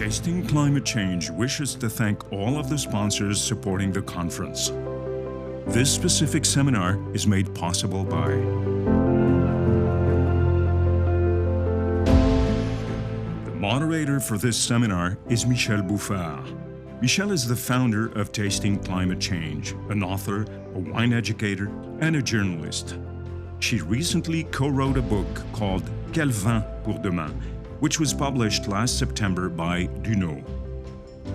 Tasting Climate Change wishes to thank all of the sponsors supporting the conference. This specific seminar is made possible by the moderator for this seminar is Michel Bouffard. Michel is the founder of Tasting Climate Change, an author, a wine educator, and a journalist. She recently co-wrote a book called Quel vin pour demain, which was published last September by Duno.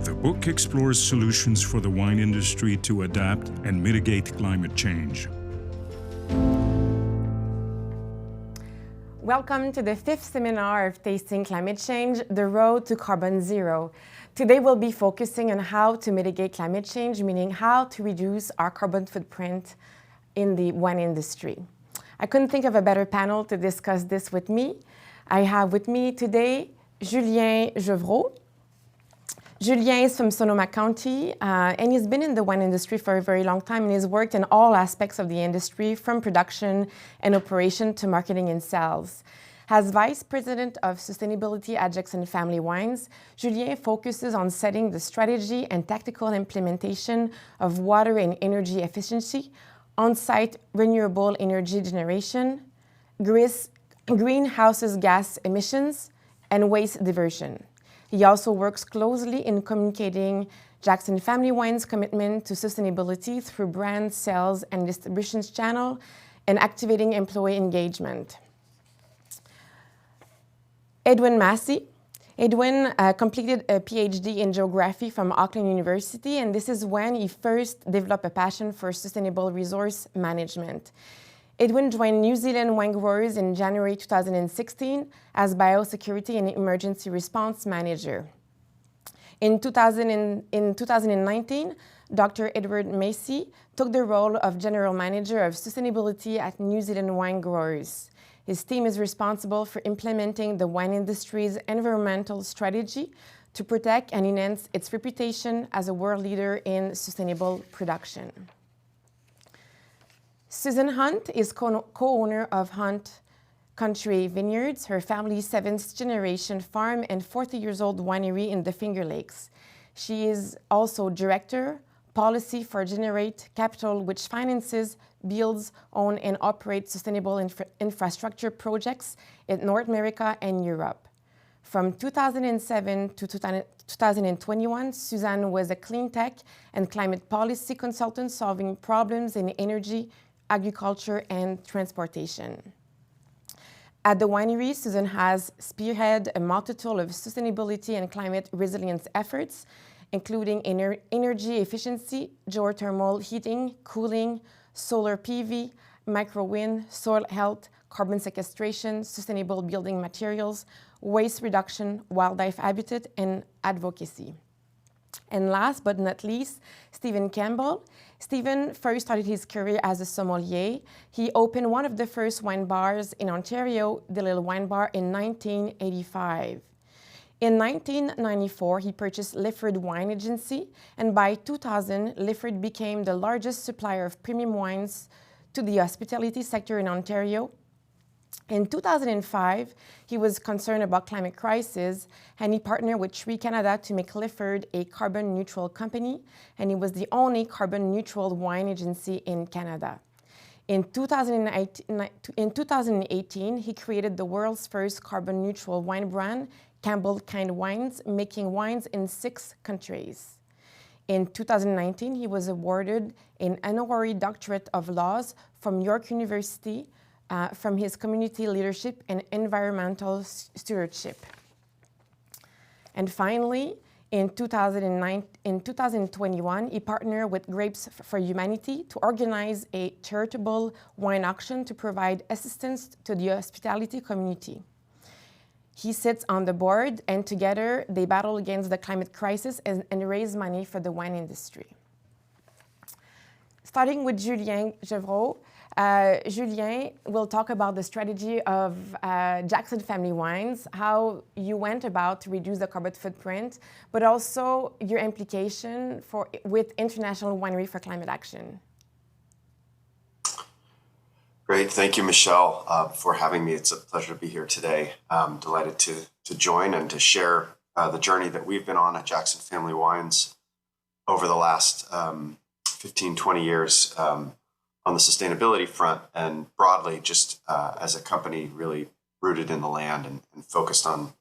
The book explores solutions for the wine industry to adapt and mitigate climate change. Welcome to the 5th seminar of Tasting Climate Change, The Road to Carbon Zero. Today we'll be focusing on how to mitigate climate change, meaning how to reduce our carbon footprint in the wine industry. I couldn't think of a better panel to discuss this with me. I have with me today Julien GEVREAU. Julien is from Sonoma County, and he's been in the wine industry for a very long time, and he's worked in all aspects of the industry, from production and operation to marketing and sales. As Vice President of Sustainability at Jackson Family Wines, Julien focuses on setting the strategy and tactical implementation of water and energy efficiency, on-site renewable energy generation, greenhouse gas emissions, and waste diversion. He also works closely in communicating Jackson Family Wine's commitment to sustainability through brand sales and distribution channel and activating employee engagement. EDWIN Massey. EDWIN completed a PhD in geography from Auckland University, and this is when he first developed a passion for sustainable resource management. EDWIN joined New Zealand Winegrowers in January 2016 as Biosecurity and Emergency Response Manager. In 2019, Dr. Edward Massey took the role of General Manager of Sustainability at New Zealand Winegrowers. His team is responsible for implementing the wine industry's environmental strategy to protect and enhance its reputation as a world leader in sustainable production. Susan Hunt is co-owner of Hunt Country Vineyards, her family's 7th generation farm and 40-year-old winery in the Finger Lakes. She is also Director, Policy for Generate Capital, which finances, builds, owns, and operates sustainable infrastructure projects in North America and Europe. From 2007 to 2021, Suzanne was a clean tech and climate policy consultant solving problems in energy, agriculture, and transportation. At the winery, Susan has spearheaded a multitude of sustainability and climate resilience efforts, including energy efficiency, geothermal heating, cooling, solar PV, microwind, soil health, carbon sequestration, sustainable building materials, waste reduction, wildlife habitat, and advocacy. And last but not least, Stephen Campbell. Stephen first started his career as a sommelier. He opened one of the first wine bars in Ontario, the Little Wine Bar, in 1985. In 1994, he purchased Lifford Wine Agency, and by 2000, Lifford became the largest supplier of premium wines to the hospitality sector in Ontario. In 2005, he was concerned about climate crisis, and he partnered with Tree Canada to make Lifford a carbon-neutral company, and he was the only carbon-neutral wine agency in Canada. In 2018, he created the world's first carbon-neutral wine brand, Campbell Kind Wines, making wines in 6 countries. In 2019, he was awarded an honorary doctorate of laws from York University from his community leadership and environmental stewardship. And finally, in 2021, he partnered with Grapes for Humanity to organize a charitable wine auction to provide assistance to the hospitality community. He sits on the board, and together they battle against the climate crisis and raise money for the wine industry. Starting with Julien GEVREAU, Julien will talk about the strategy of Jackson Family Wines, how you went about to reduce the carbon footprint, but also your implication with International Winery for Climate Action. Great. Thank you, Michelle, for having me. It's a pleasure to be here today. I'm delighted to join and to share the journey that we've been on at Jackson Family Wines over the last 15, 20 years on the sustainability front, and broadly just as a company really rooted in the land and focused on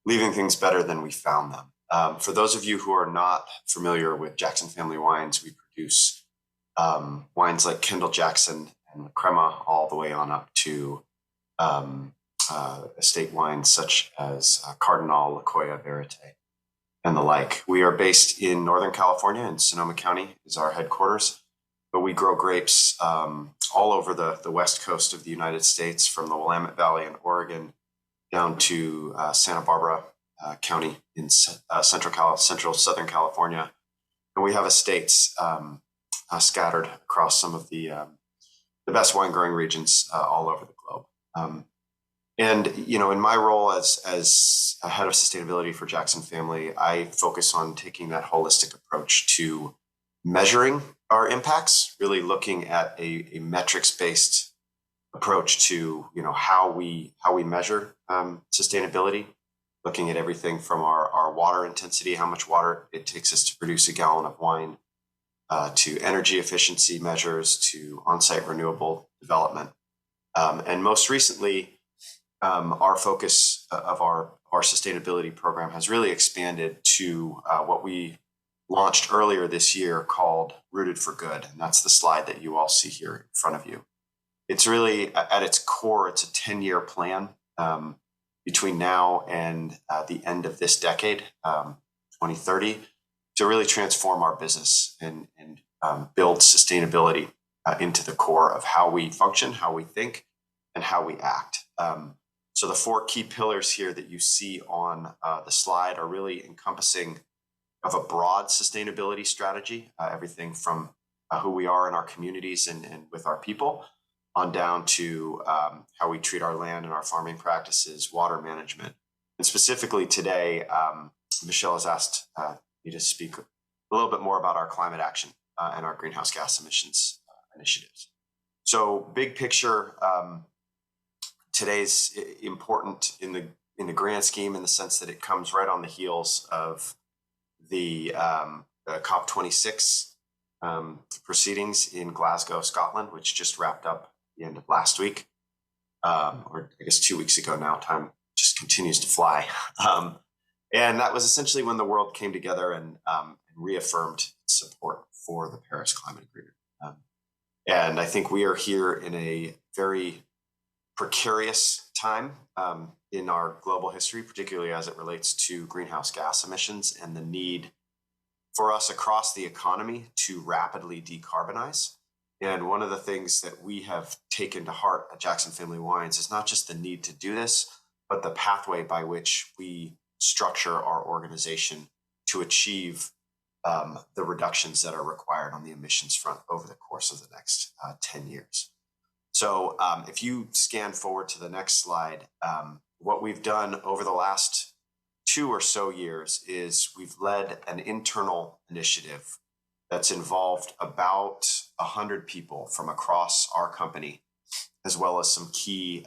leaving things better than we found them. For those of you who are not familiar with Jackson Family Wines, we produce wines like Kendall Jackson and La Crema, all the way on up to estate wines such as Cardinal, La Colla, Verite, and the like. We are based in Northern California, in Sonoma County is our headquarters, but we grow grapes all over the west coast of the United States, from the Willamette Valley in Oregon down to Santa Barbara County in central Southern California. And we have estates scattered across some of the best wine growing regions all over the globe. And, you know, in my role as a head of sustainability for Jackson Family, I focus on taking that holistic approach to measuring our impacts, really looking at a metrics-based approach to, you know, how we measure sustainability, looking at everything from our water intensity, how much water it takes us to produce a gallon of wine, to energy efficiency measures, to on-site renewable development. And most recently, our focus of our sustainability program has really expanded to what we launched earlier this year called Rooted for Good. And that's the slide that you all see here in front of you. It's really, at its core, it's a 10-year plan between now and the end of this decade, 2030, to really transform our business and build sustainability into the core of how we function, how we think, and how we act. So the four key pillars here that you see on the slide are really encompassing of a broad sustainability strategy, everything from who we are in our communities and with our people, on down to how we treat our land and our farming practices, water management. And specifically today, Michelle has asked me to speak a little bit more about our climate action and our greenhouse gas emissions initiatives. So big picture, today's important in the grand scheme, in the sense that it comes right on the heels of the COP26 proceedings in Glasgow, Scotland, which just wrapped up at the end of last week, or I guess 2 weeks ago now. Time just continues to fly. And that was essentially when the world came together and reaffirmed support for the Paris Climate Agreement. And I think we are here in a very precarious time in our global history, particularly as it relates to greenhouse gas emissions and the need for us across the economy to rapidly decarbonize. And one of the things that we have taken to heart at Jackson Family Wines is not just the need to do this, but the pathway by which we structure our organization to achieve the reductions that are required on the emissions front over the course of the next 10 years. So if you scan forward to the next slide, what we've done over the last 2 or so years is we've led an internal initiative that's involved about 100 people from across our company, as well as some key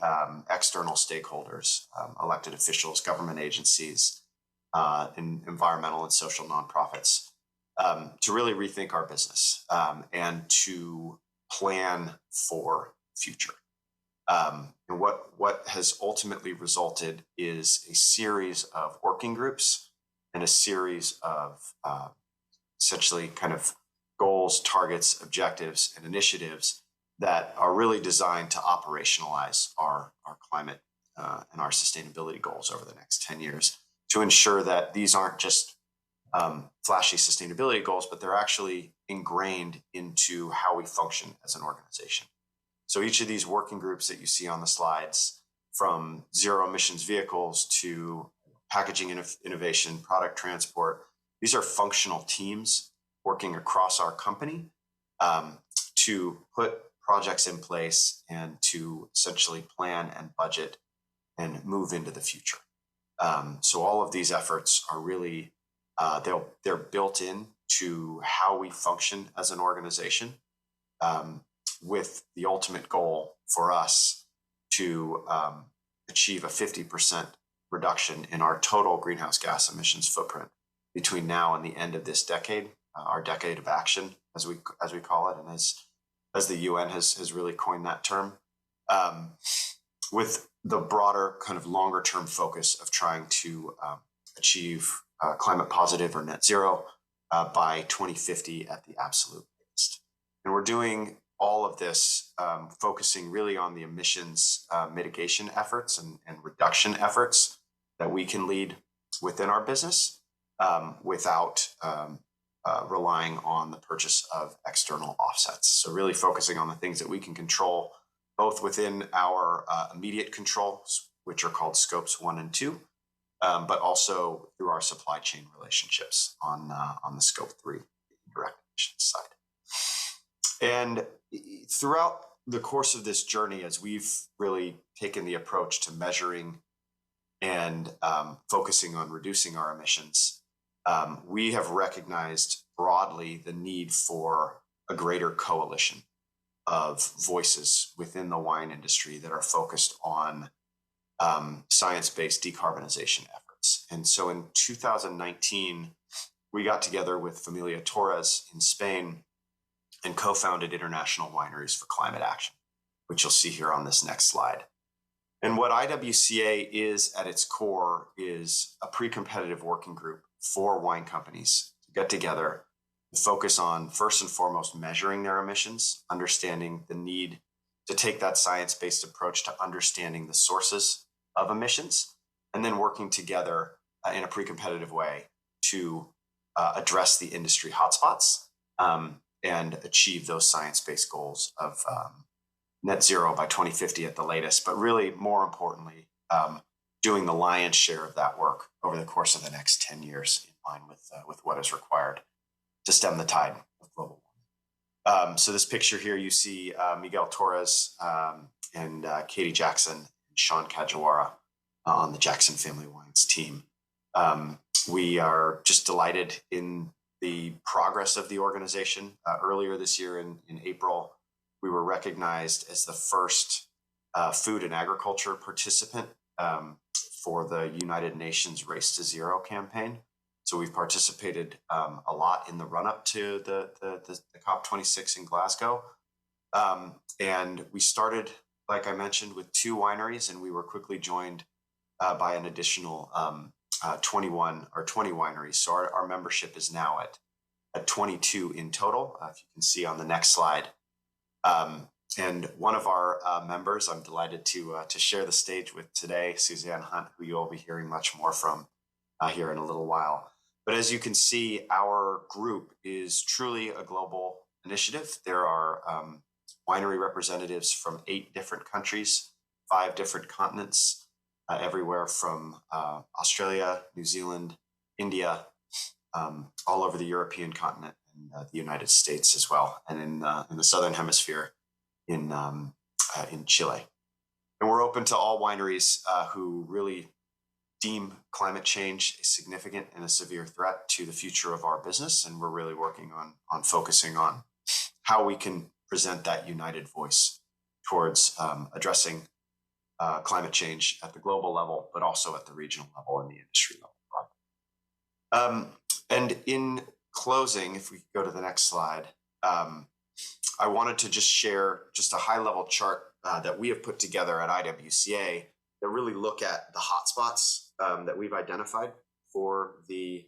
external stakeholders, elected officials, government agencies, and environmental and social nonprofits, to really rethink our business and to plan for the future. And what has ultimately resulted is a series of working groups and a series of essentially kind of goals, targets, objectives, and initiatives that are really designed to operationalize our climate and our sustainability goals over the next 10 years, to ensure that these aren't just flashy sustainability goals, but they're actually ingrained into how we function as an organization. So each of these working groups that you see on the slides, from zero emissions vehicles to packaging innovation, product transport, these are functional teams working across our company to put projects in place and to essentially plan and budget and move into the future. So all of these efforts are really, they're built in to how we function as an organization, with the ultimate goal for us to achieve a 50% reduction in our total greenhouse gas emissions footprint between now and the end of this decade, our decade of action, as we call it, and as the UN has really coined that term, with the broader kind of longer term focus of trying to achieve climate positive or net zero by 2050 at the absolute latest. And we're doing all of this focusing really on the emissions mitigation efforts and reduction efforts that we can lead within our business without relying on the purchase of external offsets. So really focusing on the things that we can control, both within our immediate controls, which are called scopes 1 and 2, but also through our supply chain relationships on the scope 3, indirect emissions side. And throughout the course of this journey, as we've really taken the approach to measuring and focusing on reducing our emissions, we have recognized broadly the need for a greater coalition of voices within the wine industry that are focused on science-based decarbonization efforts. And so in 2019, we got together with Familia Torres in Spain and co-founded International Wineries for Climate Action, which you'll see here on this next slide. And what IWCA is at its core is a pre-competitive working group for wine companies to get together to focus on, first and foremost, measuring their emissions, understanding the need to take that science-based approach to understanding the sources of emissions, and then working together in a pre-competitive way to address the industry hotspots and achieve those science-based goals of net zero by 2050 at the latest, but really more importantly, doing the lion's share of that work over the course of the next 10 years in line with what is required to stem the tide of global warming. So this picture here, you see Miguel Torres and Katie Jackson and Sean Kajawara on the Jackson Family Wines team. We are just delighted in the progress of the organization. Earlier this year in April, we were recognized as the first food and agriculture participant for the United Nations Race to Zero campaign. So we've participated a lot in the run-up to the COP26 in Glasgow. And we started, like I mentioned, with 2 wineries, and we were quickly joined by an additional 20 wineries. So our membership is now at 22 in total, if you can see on the next slide. And one of our members, I'm delighted to share the stage with today, Suzanne Hunt, who you'll be hearing much more from here in a little while. But as you can see, our group is truly a global initiative. There are winery representatives from 8 different countries, 5 different continents, everywhere from Australia, New Zealand, India, all over the European continent, and the United States as well, and in the Southern Hemisphere in Chile. And we're open to all wineries who really deem climate change a significant and a severe threat to the future of our business. And we're really working on focusing on how we can present that united voice towards addressing climate change at the global level, but also at the regional level and the industry level. And in closing, if we go to the next slide, I wanted to just share just a high-level chart that we have put together at IWCA that really look at the hotspots that we've identified for the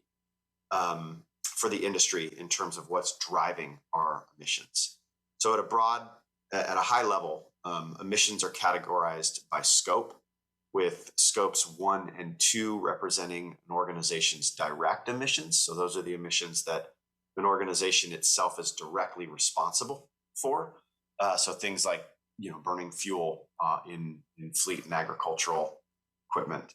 industry in terms of what's driving our emissions. So at a high level, emissions are categorized by scope, with scopes 1 and 2 representing an organization's direct emissions. So those are the emissions that an organization itself is directly responsible for. So things like, burning fuel in fleet and agricultural equipment,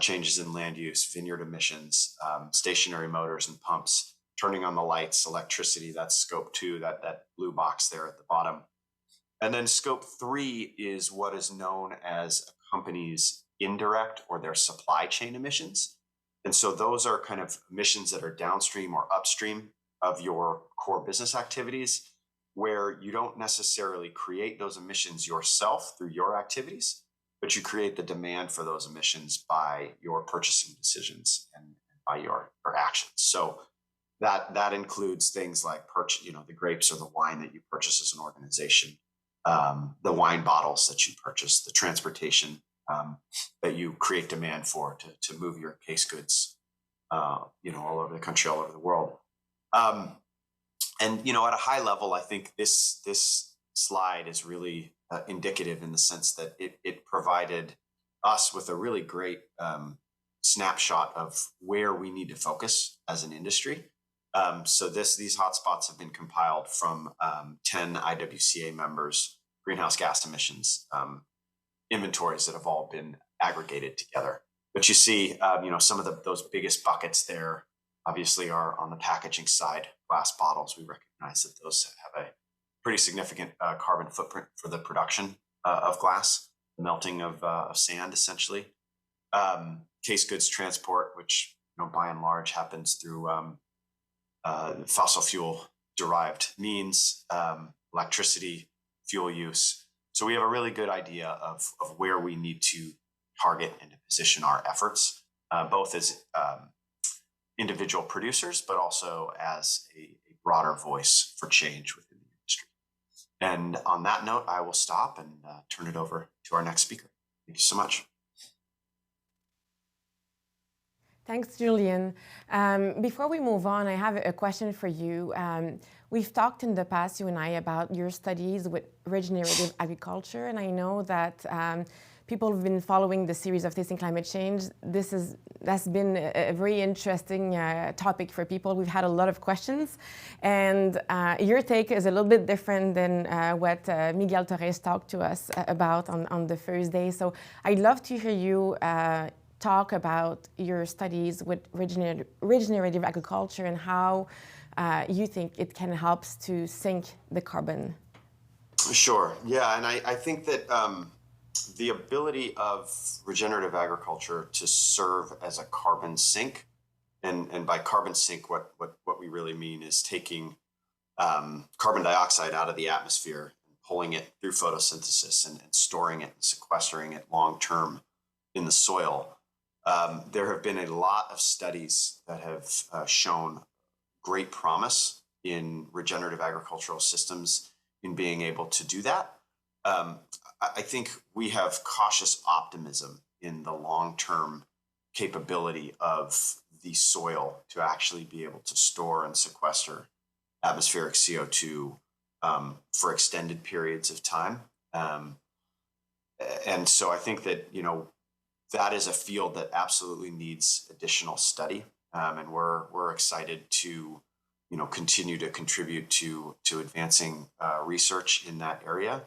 changes in land use, vineyard emissions, stationary motors and pumps, turning on the lights, electricity, that's scope 2, that blue box there at the bottom. And then scope 3 is what is known as a company's indirect or their supply chain emissions. And so those are kind of emissions that are downstream or upstream of your core business activities, where you don't necessarily create those emissions yourself through your activities, but you create the demand for those emissions by your purchasing decisions and by your actions. So that includes things like the grapes or the wine that you purchase as an organization, the wine bottles that you purchase, the transportation that you create demand for to move your case goods, all over the country, all over the world. And at a high level, I think this slide is really indicative in the sense that it provided us with a really great snapshot of where we need to focus as an industry. So these hotspots have been compiled from 10 IWCA members' greenhouse gas emissions inventories that have all been aggregated together. But you see, some of those biggest buckets there obviously are on the packaging side. Glass bottles, we recognize that those have a pretty significant carbon footprint for the production of glass, the melting of sand, essentially. Case goods transport, which by and large happens through fossil fuel derived means, electricity, fuel use. So we have a really good idea of where we need to target and to position our efforts, both as individual producers, but also as a broader voice for change within the industry. And on that note, I will stop and turn it over to our next speaker. Thank you so much. Thanks, Julien. Before we move on, I have a question for you. We've talked in the past, you and I, about your studies with regenerative agriculture, and I know that people have been following the series of Tasting Climate Change. That's been a very interesting topic for people. We've had a lot of questions, and your take is a little bit different than what Miguel Torres talked to us about on the first day. So I'd love to hear you talk about your studies with regenerative agriculture and how you think it can help to sink the carbon. Sure. Yeah, and I think that the ability of regenerative agriculture to serve as a carbon sink, and by carbon sink, what we really mean is taking carbon dioxide out of the atmosphere, and pulling it through photosynthesis and storing it and sequestering it long term in the soil. There have been a lot of studies that have shown great promise in regenerative agricultural systems in being able to do that. I think we have cautious optimism in the long-term capability of the soil to actually be able to store and sequester atmospheric CO2 for extended periods of time. And so I think that, that is a field that absolutely needs additional study, and we're excited to, continue to contribute to advancing research in that area,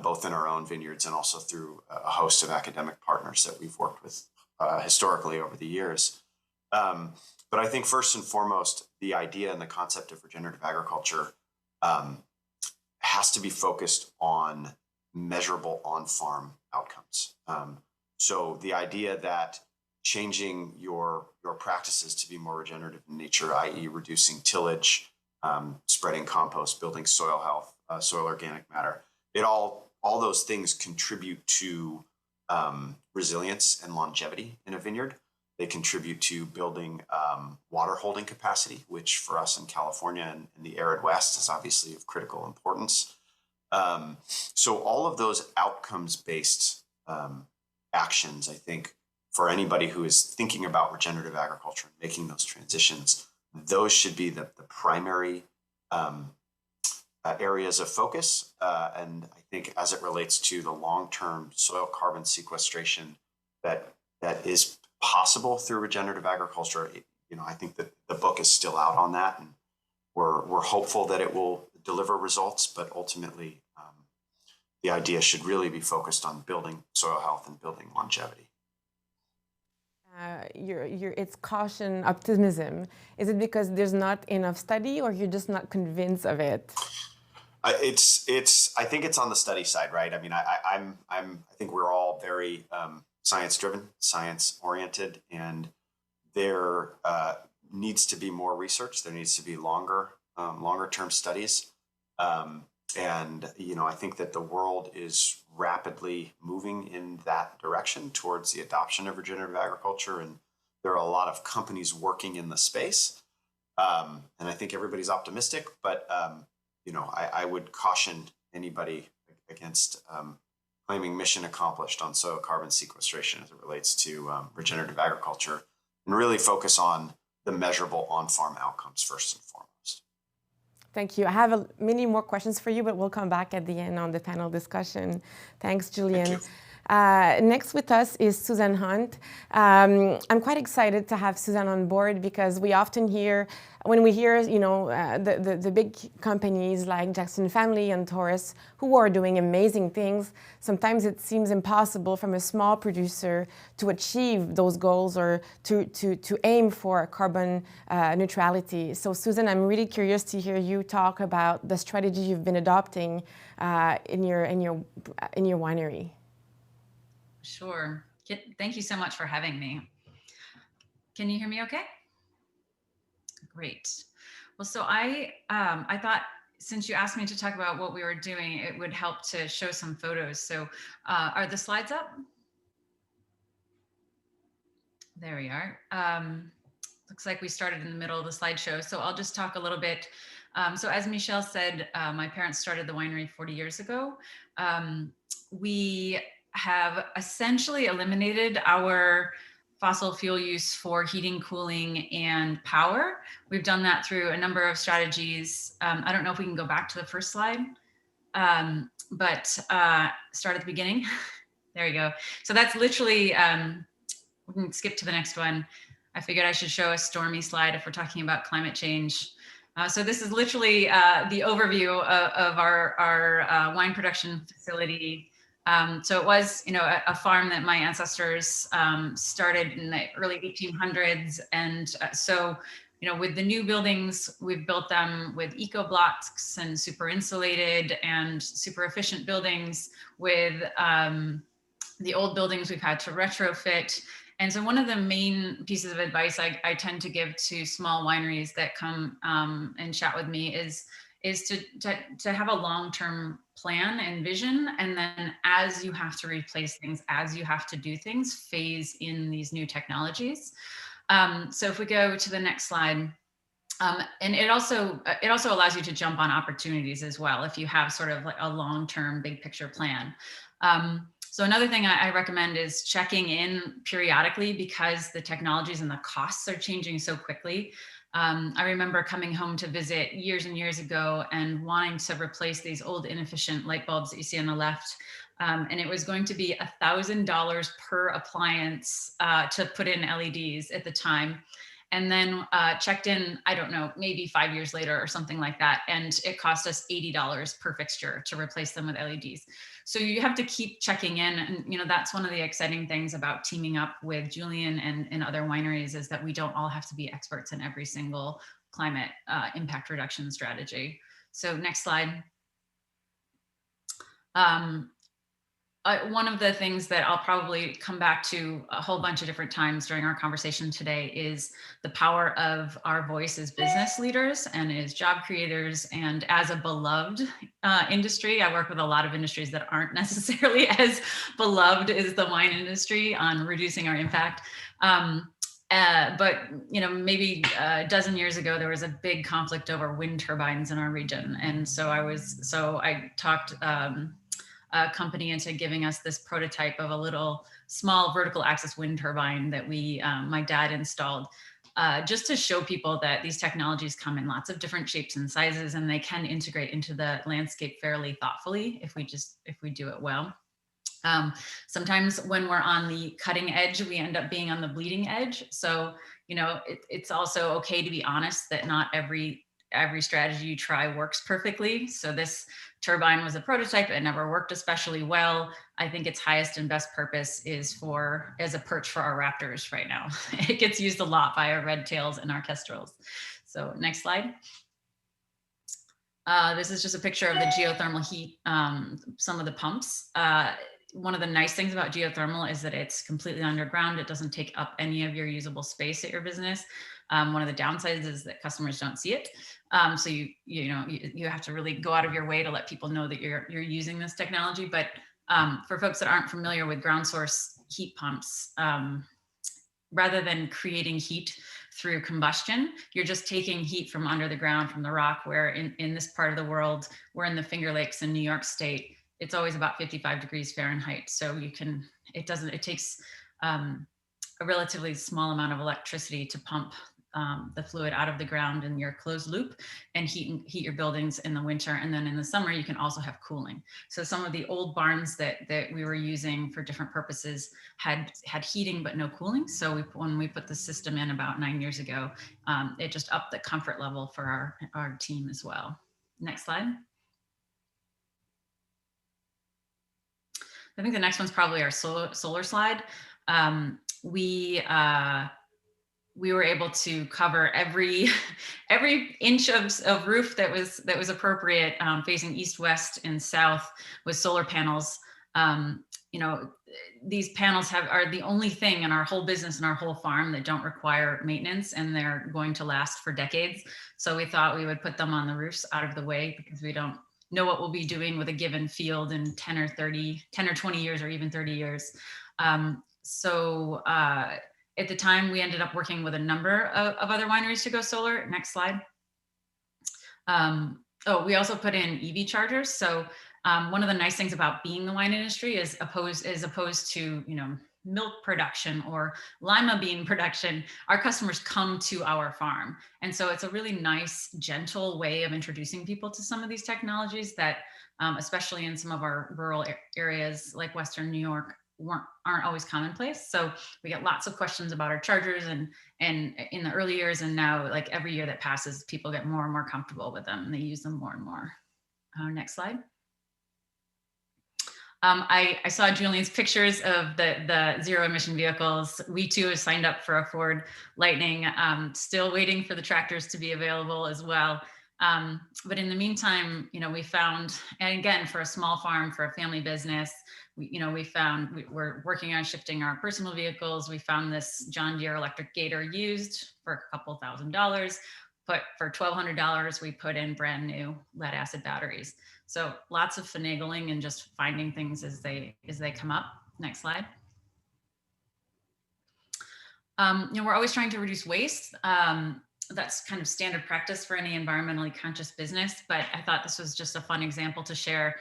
both in our own vineyards and also through a host of academic partners that we've worked with historically over the years. But I think first and foremost, the idea and the concept of regenerative agriculture has to be focused on measurable on-farm outcomes. So the idea that changing your practices to be more regenerative in nature, i.e. reducing tillage, spreading compost, building soil health, soil organic matter, all those things contribute to resilience and longevity in a vineyard. They contribute to building water holding capacity, which for us in California and in the arid West is obviously of critical importance. So all of those outcomes-based actions, I think, for anybody who is thinking about regenerative agriculture and making those transitions, those should be the primary areas of focus. And I think as it relates to the long-term soil carbon sequestration that is possible through regenerative agriculture, I think that the book is still out on that, and we're hopeful that it will deliver results, but ultimately the idea should really be focused on building soil health and building longevity. It's caution optimism. Is it because there's not enough study, or you're just not convinced of it? I think it's on the study side, right? I mean, I think we're all very science-driven, science-oriented, and there needs to be more research. There needs to be longer-term studies. And, you know, I think that the world is rapidly moving in that direction towards the adoption of regenerative agriculture. And there are a lot of companies working in the space. And I think everybody's optimistic, but, you know, I would caution anybody against claiming mission accomplished on soil carbon sequestration as it relates to regenerative agriculture, and really focus on the measurable on-farm outcomes first and foremost. Thank you. I have many more questions for you, but we'll come back at the end on the panel discussion. Thanks, Julien. Thank you. Next with us is Suzanne Hunt. I'm quite excited to have Suzanne on board because we often hear, when we hear, you know, the big companies like Jackson Family and Taurus who are doing amazing things, sometimes it seems impossible from a small producer to achieve those goals or to aim for carbon neutrality. So Suzanne, I'm really curious to hear you talk about the strategy you've been adopting in your winery. Sure. Thank you so much for having me. Can you hear me okay? Great. Well, so I thought since you asked me to talk about what we were doing, it would help to show some photos. So are the slides up? There we are. Looks like we started in the middle of the slideshow. So I'll just talk a little bit. So as Michelle said, my parents started the winery 40 years ago. We have essentially eliminated our fossil fuel use for heating, cooling, and power. We've done that through a number of strategies. I don't know if we can go back to the first slide, but start at the beginning. There you go. So that's literally, we can skip to the next one. I figured I should show a stormy slide if we're talking about climate change. So this is literally the overview of our wine production facility. So it was, you know, a farm that my ancestors started in the early 1800s. And so, you know, with the new buildings, we've built them with eco blocks and super insulated and super efficient buildings. With the old buildings, we've had to retrofit. And so one of the main pieces of advice I tend to give to small wineries that come and chat with me is to have a long-term plan and vision. And then as you have to replace things, as you have to do things, phase in these new technologies. So if we go to the next slide, and it also allows you to jump on opportunities as well, if you have sort of like a long-term big picture plan. So another thing I recommend is checking in periodically because the technologies and the costs are changing so quickly. I remember coming home to visit years and years ago and wanting to replace these old inefficient light bulbs that you see on the left. And it was going to be $1,000 per appliance to put in LEDs at the time. And then checked in, I don't know, maybe 5 years later or something like that. And it cost us $80 per fixture to replace them with LEDs. So you have to keep checking in. And, you know, that's one of the exciting things about teaming up with Julien and other wineries is that we don't all have to be experts in every single climate impact reduction strategy. So next slide. One of the things that I'll probably come back to a whole bunch of different times during our conversation today is the power of our voice as business leaders and as job creators and as a beloved industry. I work with a lot of industries that aren't necessarily as beloved as the wine industry on reducing our impact. But, you know, maybe a dozen years ago, there was a big conflict over wind turbines in our region. And so I talked a company into giving us this prototype of a little small vertical axis wind turbine that my dad installed, just to show people that these technologies come in lots of different shapes and sizes, and they can integrate into the landscape fairly thoughtfully if we do it well. Sometimes when we're on the cutting edge, we end up being on the bleeding edge. So, you know, it's also okay to be honest that not every strategy you try works perfectly. So this turbine was a prototype. It never worked especially well. I think its highest and best purpose is as a perch for our raptors right now. It gets used a lot by our red tails and our kestrels. So next slide. This is just a picture of the geothermal heat, some of the pumps. One of the nice things about geothermal is that it's completely underground. It doesn't take up any of your usable space at your business. One of the downsides is that customers don't see it. So you have to really go out of your way to let people know that you're using this technology. But for folks that aren't familiar with ground source heat pumps, rather than creating heat through combustion, you're just taking heat from under the ground, from the rock, where in this part of the world, we're in the Finger Lakes in New York State, it's always about 55 degrees Fahrenheit. So it takes a relatively small amount of electricity to pump the fluid out of the ground in your closed loop and heat your buildings in the winter. And then in the summer, you can also have cooling. So some of the old barns that we were using for different purposes had heating, but no cooling. So when we put the system in about 9 years ago, it just upped the comfort level for our team as well. Next slide. I think the next one's probably our solar slide. We were able to cover every inch of roof that was appropriate, facing east, west, and south with solar panels. These panels are the only thing in our whole business and our whole farm that don't require maintenance, and they're going to last for decades. So we thought we would put them on the roofs out of the way, because we don't know what we'll be doing with a given field in 10 or 20 years, or even 30 years. At the time, we ended up working with a number of other wineries to go solar. Next slide. We also put in EV chargers. So one of the nice things about being the wine industry is opposed to milk production or lima bean production, our customers come to our farm. And so it's a really nice, gentle way of introducing people to some of these technologies that, especially in some of our rural areas like Western New York, aren't always commonplace. So we get lots of questions about our chargers, and in the early years, and now, like, every year that passes, people get more and more comfortable with them and they use them more and more. Next slide. I saw Julien's pictures of the zero emission vehicles. We too have signed up for a Ford Lightning, still waiting for the tractors to be available as well. But in the meantime, we found, and again, for a small farm, for a family business, we're working on shifting our personal vehicles. We found this John Deere electric Gator used for a couple $1,000, but for $1,200, we put in brand new lead acid batteries. So lots of finagling and just finding things as they come up. Next slide. We're always trying to reduce waste. That's kind of standard practice for any environmentally conscious business, but I thought this was just a fun example to share.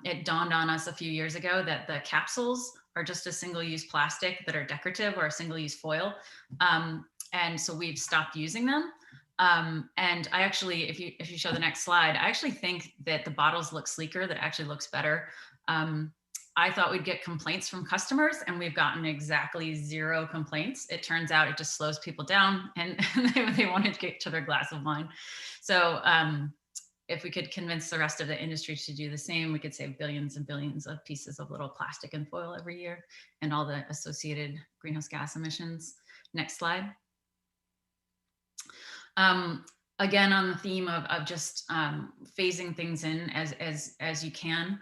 It dawned on us a few years ago that the capsules are just a single-use plastic that are decorative, or a single-use foil. And so we've stopped using them. And I actually, if you show the next slide, I actually think that the bottles look sleeker, that actually looks better. I thought we'd get complaints from customers, and we've gotten exactly 0 complaints. It turns out it just slows people down, and they want to get to their glass of wine. So if we could convince the rest of the industry to do the same, we could save billions and billions of pieces of little plastic and foil every year, and all the associated greenhouse gas emissions. Next slide. Again, on the theme of just phasing things in as you can.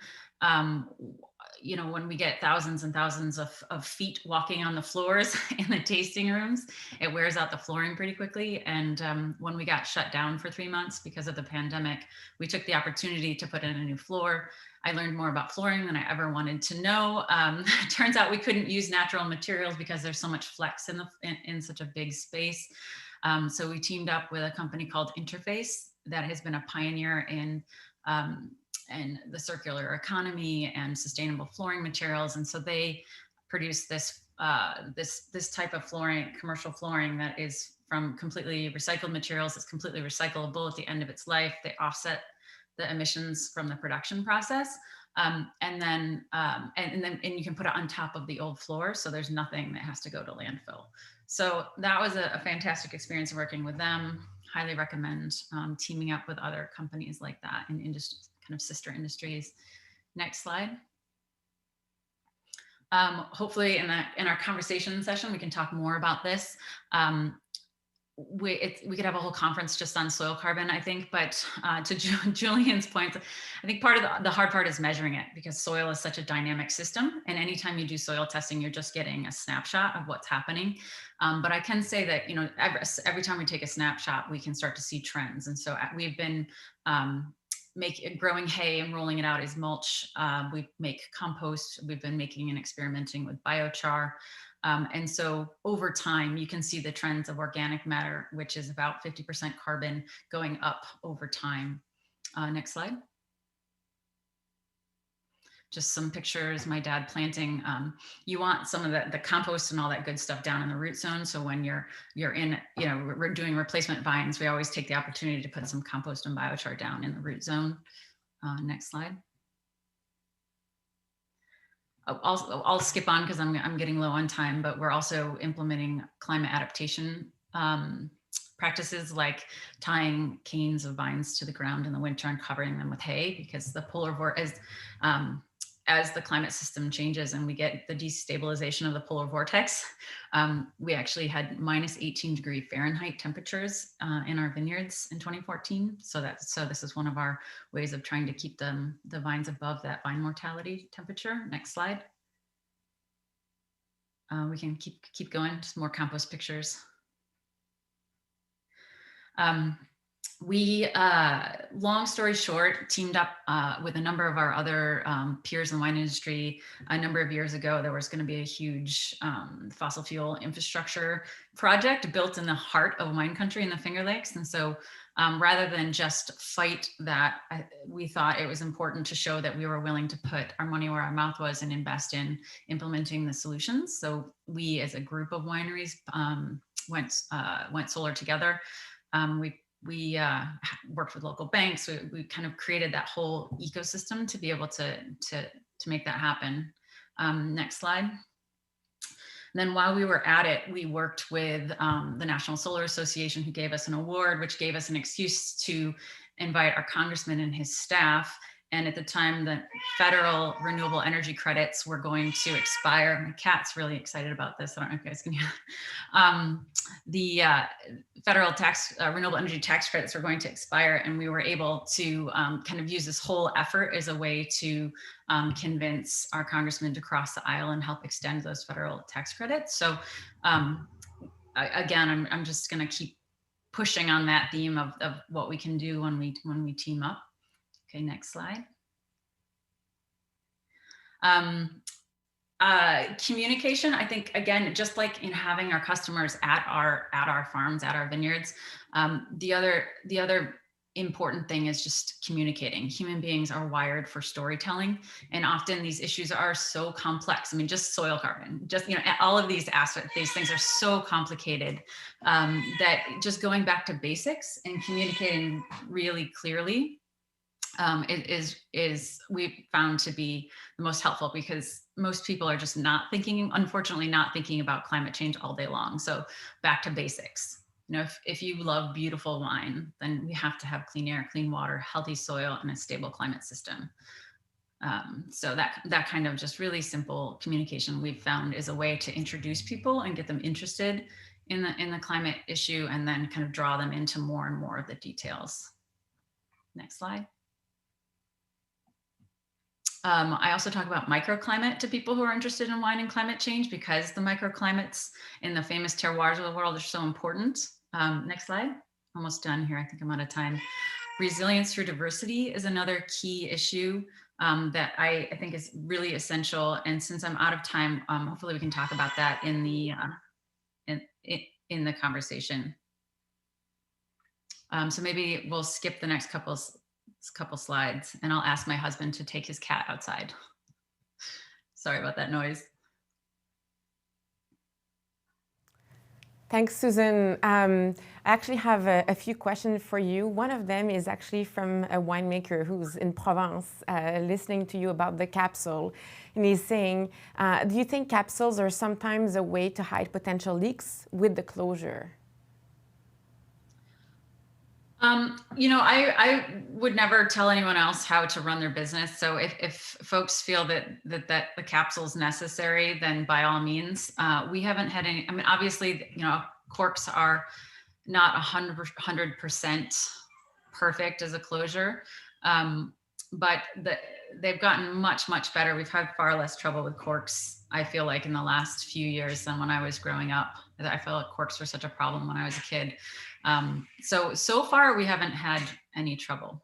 When we get thousands and thousands of feet walking on the floors in the tasting rooms, it wears out the flooring pretty quickly. And when we got shut down for 3 months because of the pandemic, we took the opportunity to put in a new floor. I learned more about flooring than I ever wanted to know. It turns out we couldn't use natural materials because there's so much flex in such a big space. So we teamed up with a company called Interface that has been a pioneer in the circular economy and sustainable flooring materials. And so they produce this type of flooring, commercial flooring, that is from completely recycled materials. It's completely recyclable at the end of its life. They offset the emissions from the production process. And then you can put it on top of the old floor. So there's nothing that has to go to landfill. So that was a fantastic experience working with them. Highly recommend teaming up with other companies like that in industry, kind of sister industries. Next slide. Hopefully in our conversation session, we can talk more about this. we could have a whole conference just on soil carbon, I think, but to Julien's point, I think part of the hard part is measuring it, because soil is such a dynamic system, and anytime you do soil testing, you're just getting a snapshot of what's happening. But I can say that, you know, every time we take a snapshot, we can start to see trends. And so we've been growing hay and rolling it out as mulch. We make compost. We've been making and experimenting with biochar. And so over time, you can see the trends of organic matter, which is about 50% carbon, going up over time. Next slide. Just some pictures, my dad planting. You want some of the compost and all that good stuff down in the root zone. So when you're in, you know, we're doing replacement vines, we always take the opportunity to put some compost and biochar down in the root zone. Next slide. I'll skip on because I'm getting low on time, but we're also implementing climate adaptation practices, like tying canes of vines to the ground in the winter and covering them with hay, because the polar vortex, as the climate system changes and we get the destabilization of the polar vortex, we actually had -18°F temperatures in our vineyards in 2014. So this is one of our ways of trying to keep the vines above that vine mortality temperature. Next slide. We can keep going, just more compost pictures. We, long story short, teamed up with a number of our other peers in the wine industry. A number of years ago, there was going to be a huge fossil fuel infrastructure project built in the heart of wine country in the Finger Lakes. And so rather than just fight that, we thought it was important to show that we were willing to put our money where our mouth was and invest in implementing the solutions. So we, as a group of wineries, went solar together. We worked with local banks. We kind of created that whole ecosystem to be able to make that happen. Next slide. And then while we were at it, we worked with the National Solar Association, who gave us an award, which gave us an excuse to invite our congressman and his staff. And at the time, the federal renewable energy credits were going to expire. My cat's really excited about this. I don't know if you guys can hear. The federal renewable energy tax credits were going to expire, and we were able to kind of use this whole effort as a way to convince our congressman to cross the aisle and help extend those federal tax credits. So again, I'm just going to keep pushing on that theme of what we can do when we team up. Okay, next slide. Communication, I think, again, just like in having our customers at our farms, at our vineyards, the other important thing is just communicating. Human beings are wired for storytelling, and often these issues are so complex. I mean, just soil carbon, just, you know, all of these aspects, these things are so complicated that just going back to basics and communicating really clearly is we've found to be the most helpful, because most people are just unfortunately not thinking about climate change all day long. So back to basics. You know, if you love beautiful wine, then we have to have clean air, clean water, healthy soil, and a stable climate system. So that kind of just really simple communication we've found is a way to introduce people and get them interested in the climate issue, and then kind of draw them into more and more of the details. Next slide. I also talk about microclimate to people who are interested in wine and climate change, because the microclimates in the famous terroirs of the world are so important. Next slide. Almost done here. I think I'm out of time. Resilience through diversity is another key issue that I think is really essential. And since I'm out of time, hopefully we can talk about that in the conversation. So maybe we'll skip the next couple slides, and I'll ask my husband to take his cat outside. Sorry about that noise. Thanks, Susan. I actually have a few questions for you. One of them is actually from a winemaker who's in Provence, listening to you about the capsule. And he's saying, do you think capsules are sometimes a way to hide potential leaks with the closure? You know, I would never tell anyone else how to run their business. So if folks feel that the capsule is necessary, then by all means. We haven't had any. I mean, obviously, you know, corks are not 100% perfect as a closure, but they've gotten much better. We've had far less trouble with corks, I feel like, in the last few years than when I was growing up. I feel like corks were such a problem when I was a kid. So far we haven't had any trouble.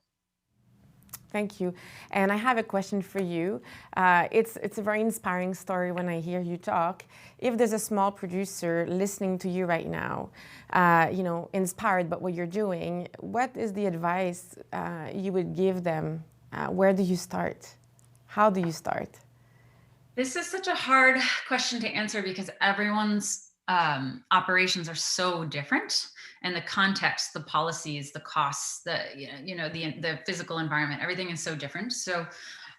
Thank you. And I have a question for you. It's a very inspiring story when I hear you talk. If there's a small producer listening to you right now, inspired by what you're doing, what is the advice you would give them? Where do you start? How do you start? This is such a hard question to answer because everyone's operations are so different, and the context, the policies, the costs, the physical environment, everything is so different. So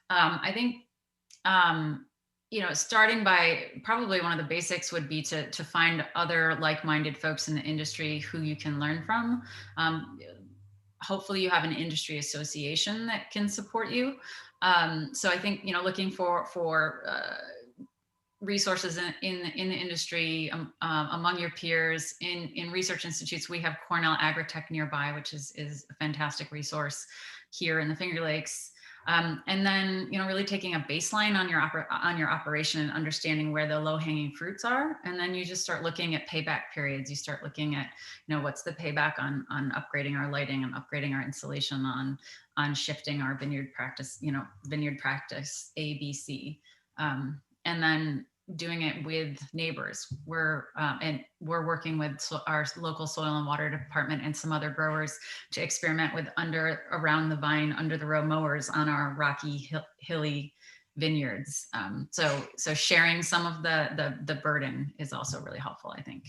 I think starting by probably one of the basics would be to find other like-minded folks in the industry who you can learn from. Hopefully you have an industry association that can support you. So I think, looking for resources in the industry, among your peers, in research institutes. We have Cornell Agritech nearby, which is a fantastic resource here in the Finger Lakes. And then, really taking a baseline on your operation and understanding where the low-hanging fruits are. And then you just start looking at payback periods. You start looking at, what's the payback on upgrading our lighting and upgrading our installation, on shifting our vineyard practice A, B, C. And then doing it with neighbors. We're working with our local soil and water department and some other growers to experiment with around the vine, under the row mowers on our rocky, hilly vineyards. So sharing some of the burden is also really helpful, I think.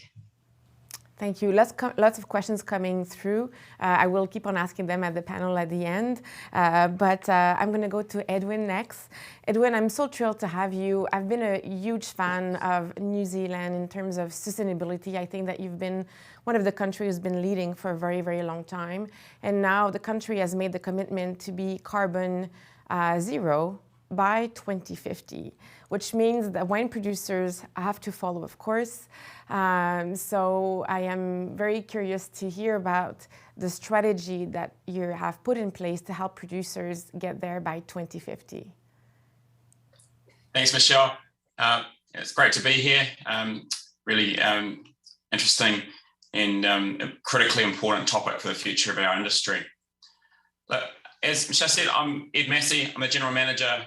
Thank you. Lots of questions coming through. I will keep on asking them at the panel at the end. But I'm going to go to Edwin next. Edwin, I'm so thrilled to have you. I've been a huge fan of New Zealand in terms of sustainability. I think that you've been one of the countries who's been leading for a very, very long time. And now the country has made the commitment to be carbon zero by 2050, which means that wine producers have to follow, of course. So I am very curious to hear about the strategy that you have put in place to help producers get there by 2050. Thanks, Michelle. It's great to be here. Really interesting and a critically important topic for the future of our industry. Look, as Michelle said, I'm Ed Massey. I'm the General Manager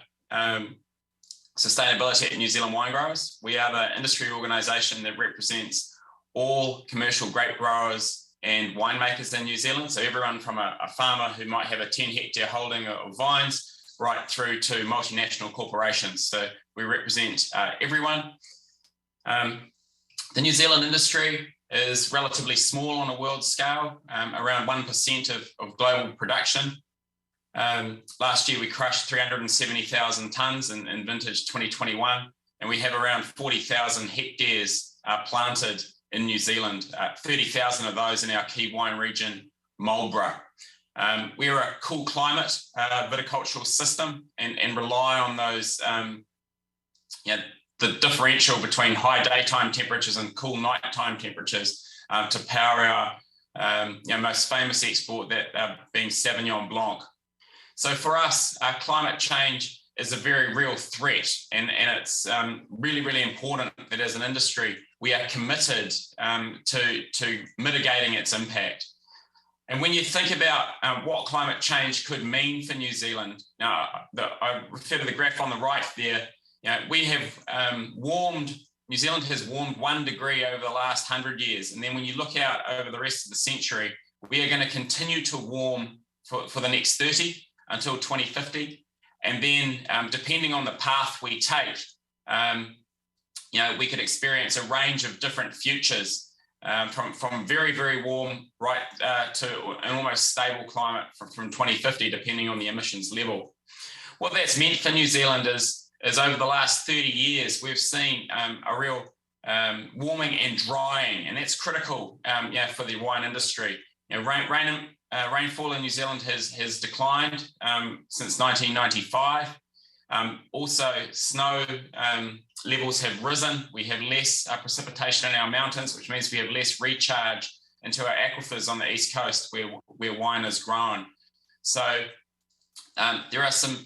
Sustainability at New Zealand Winegrowers. We are the industry organisation that represents all commercial grape growers and winemakers in New Zealand. So everyone from a farmer who might have a 10-hectare holding of vines right through to multinational corporations. So we represent everyone. The New Zealand industry is relatively small on a world scale, around 1% of global production. Last year we crushed 370,000 tonnes in vintage 2021, and we have around 40,000 hectares planted in New Zealand, 30,000 of those in our key wine region, Marlborough. We're a cool climate viticultural system and rely on those, the differential between high daytime temperatures and cool nighttime temperatures to power our most famous export, that being Sauvignon Blanc. So for us, climate change is a very real threat, and it's really, really important that as an industry, we are committed to mitigating its impact. And when you think about what climate change could mean for New Zealand, now I refer to the graph on the right there. We have New Zealand has warmed 1 degree over the last 100 years. And then when you look out over the rest of the century, we are going to continue to warm for the next 30 until 2050. And then depending on the path we take, we could experience a range of different futures from very, very warm right to an almost stable climate from 2050, depending on the emissions level. What that's meant for New Zealand is over the last 30 years, we've seen a real warming and drying, and that's critical for the wine industry. Rainfall in New Zealand has declined since 1995. Also, snow levels have risen. We have less precipitation in our mountains, which means we have less recharge into our aquifers on the East Coast where wine is grown. So there are some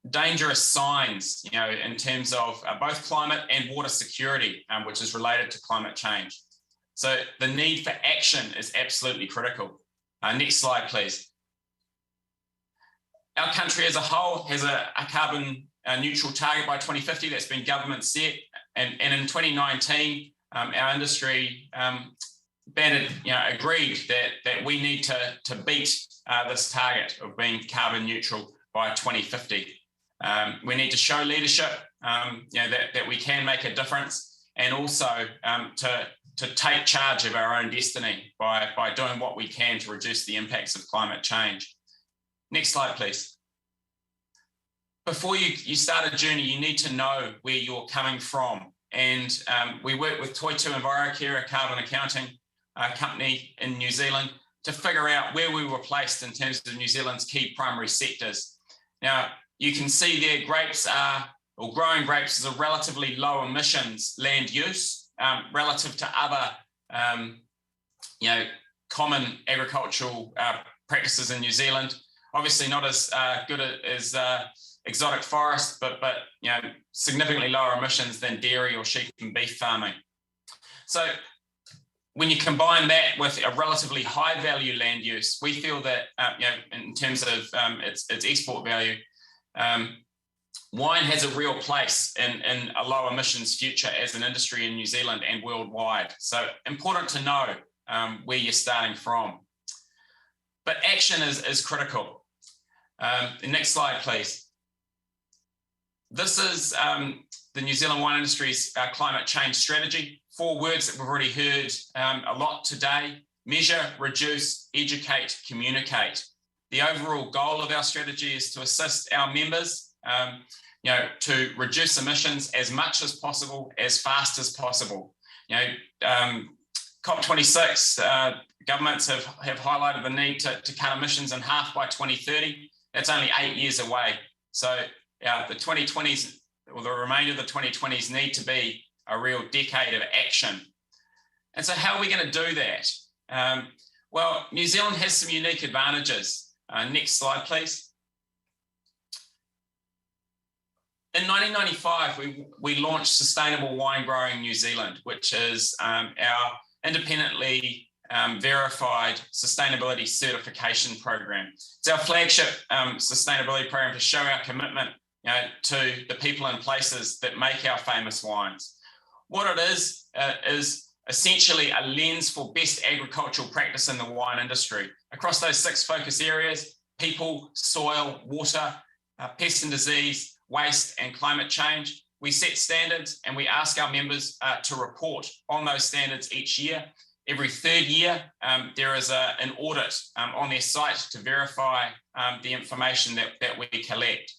dangerous signs, in terms of both climate and water security, which is related to climate change. So the need for action is absolutely critical. Next slide, please. Our country as a whole has a carbon neutral target by 2050 that's been government set, and in 2019, our industry agreed that we need to beat this target of being carbon neutral by 2050. We need to show leadership, that we can make a difference, and also to take charge of our own destiny by doing what we can to reduce the impacts of climate change. Next slide, please. Before you start a journey, you need to know where you're coming from. And we work with Toitu EnviroCare, a carbon accounting company in New Zealand, to figure out where we were placed in terms of New Zealand's key primary sectors. Now, you can see there growing grapes is a relatively low emissions land use relative to other, common agricultural practices in New Zealand. Obviously not as good as exotic forest, but significantly lower emissions than dairy or sheep and beef farming. So when you combine that with a relatively high value land use, we feel that in terms of its export value, wine has a real place in a low emissions future as an industry in New Zealand and worldwide. So important to know where you're starting from. But action is critical. The next slide, please. This is the New Zealand wine industry's climate change strategy. 4 words that we've already heard a lot today: measure, reduce, educate, communicate. The overall goal of our strategy is to assist our members to reduce emissions as much as possible, as fast as possible. COP26, governments have highlighted the need to cut emissions in half by 2030. That's only 8 years away. So the 2020s, or the remainder of the 2020s, need to be a real decade of action. And so how are we going to do that? Well, New Zealand has some unique advantages. Next slide, please. In 1995, we launched Sustainable Wine Growing New Zealand, which is our independently verified sustainability certification program. It's our flagship sustainability program to show our commitment to the people and places that make our famous wines. What it is essentially a lens for best agricultural practice in the wine industry. Across those 6 focus areas: people, soil, water, pest and disease, waste, and climate change, we set standards and we ask our members to report on those standards each year. Every 3rd year, there is an audit on their site to verify the information that we collect.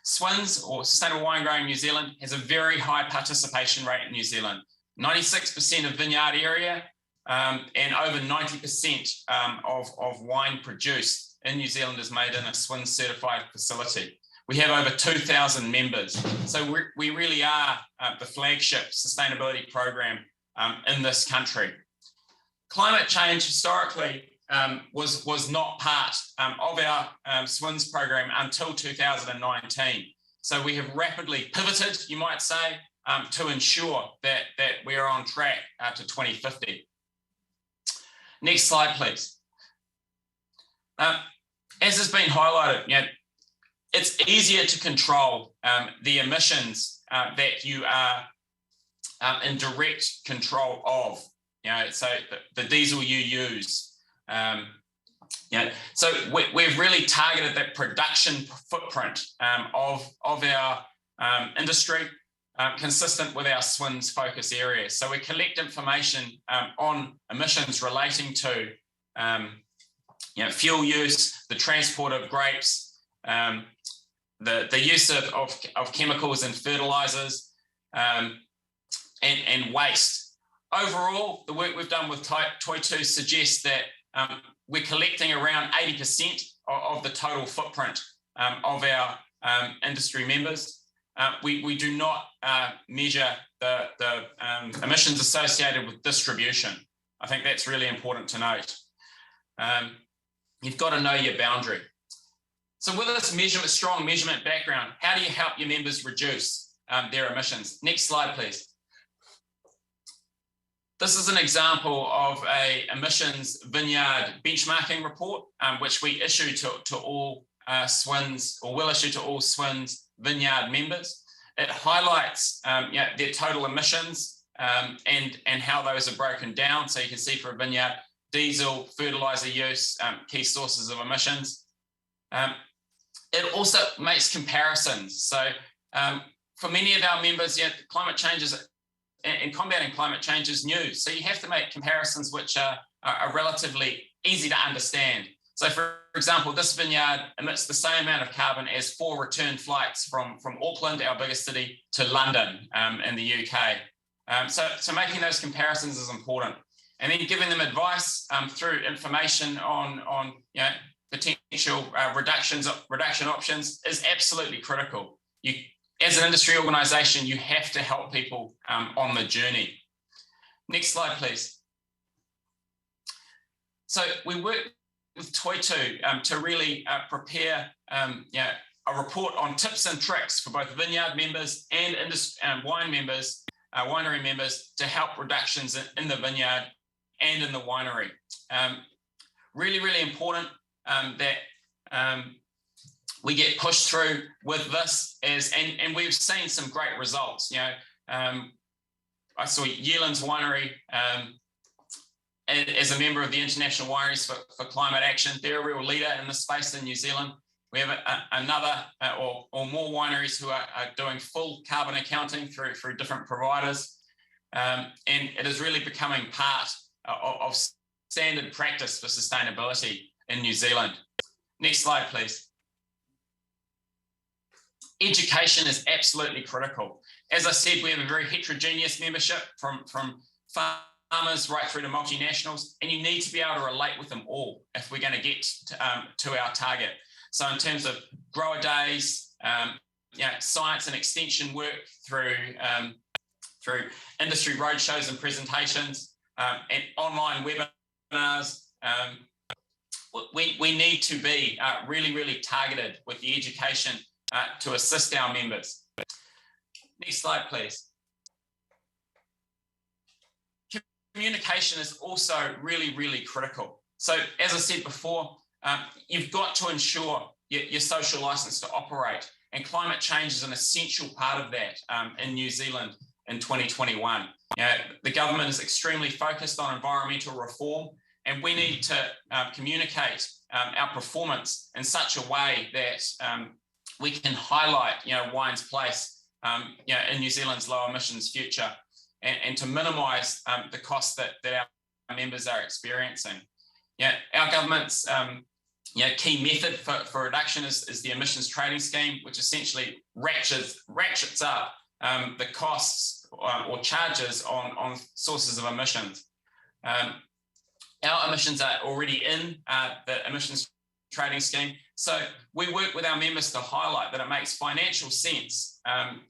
SWINS, or Sustainable Wine Growing New Zealand, has a very high participation rate in New Zealand. 96% of vineyard area and over 90% of wine produced in New Zealand is made in a SWINS certified facility. We have over 2,000 members. So we really are the flagship sustainability program in this country. Climate change historically was not part of our SWINS program until 2019. So we have rapidly pivoted, you might say, to ensure that we are on track to 2050. Next slide, please. As has been highlighted, it's easier to control the emissions that you are in direct control of. So the diesel you use. So we've really targeted that production footprint of our industry, consistent with our SWINS focus areas. So we collect information on emissions relating to fuel use, the transport of grapes, the use of chemicals and fertilizers, and waste. Overall, the work we've done with Toitu suggests that we're collecting around 80% of the total footprint of our industry members. We do not measure the emissions associated with distribution. I think that's really important to note. You've got to know your boundary. So with this strong measurement background, how do you help your members reduce their emissions? Next slide, please. This is an example of a emissions vineyard benchmarking report, which we issue to all SWINS, or will issue to all SWINS vineyard members. It highlights their total emissions and how those are broken down. So you can see for a vineyard, diesel, fertilizer use, key sources of emissions. It also makes comparisons. So for many of our members, climate change and combating climate change is new. So you have to make comparisons which are relatively easy to understand. So for example, this vineyard emits the same amount of carbon as 4 return flights from Auckland, our biggest city, to London in the UK. So making those comparisons is important. And then giving them advice through information on potential reduction options is absolutely critical. As an industry organisation, you have to help people on the journey. Next slide, please. So we work with Toitu to really prepare a report on tips and tricks for both vineyard members and winery members to help reductions in the vineyard and in the winery. Really, really important that we get pushed through with this, and we've seen some great results. I saw Yielen's winery as a member of the International Wineries for Climate Action. They're a real leader in this space in New Zealand. We have another or more wineries who are doing full carbon accounting through different providers. And it is really becoming part of standard practice for sustainability in New Zealand. Next slide, please. Education is absolutely critical. As I said, we have a very heterogeneous membership from farmers right through to multinationals, and you need to be able to relate with them all if we're going to get to our target. So in terms of grower days, science and extension work through industry roadshows and presentations, and online webinars, we need to be really, really targeted with the education to assist our members. Next slide, please. Communication is also really, really critical. So as I said before, you've got to ensure your social license to operate, and climate change is an essential part of that in New Zealand in 2021. The government is extremely focused on environmental reform, and we need to communicate our performance in such a way that we can highlight, wine's place, in New Zealand's low emissions future, and to minimise the costs that our members are experiencing. Our government's key method for reduction is the emissions trading scheme, which essentially ratchets up the costs or charges on sources of emissions. Our emissions are already in the emissions trading scheme. So we work with our members to highlight that it makes financial sense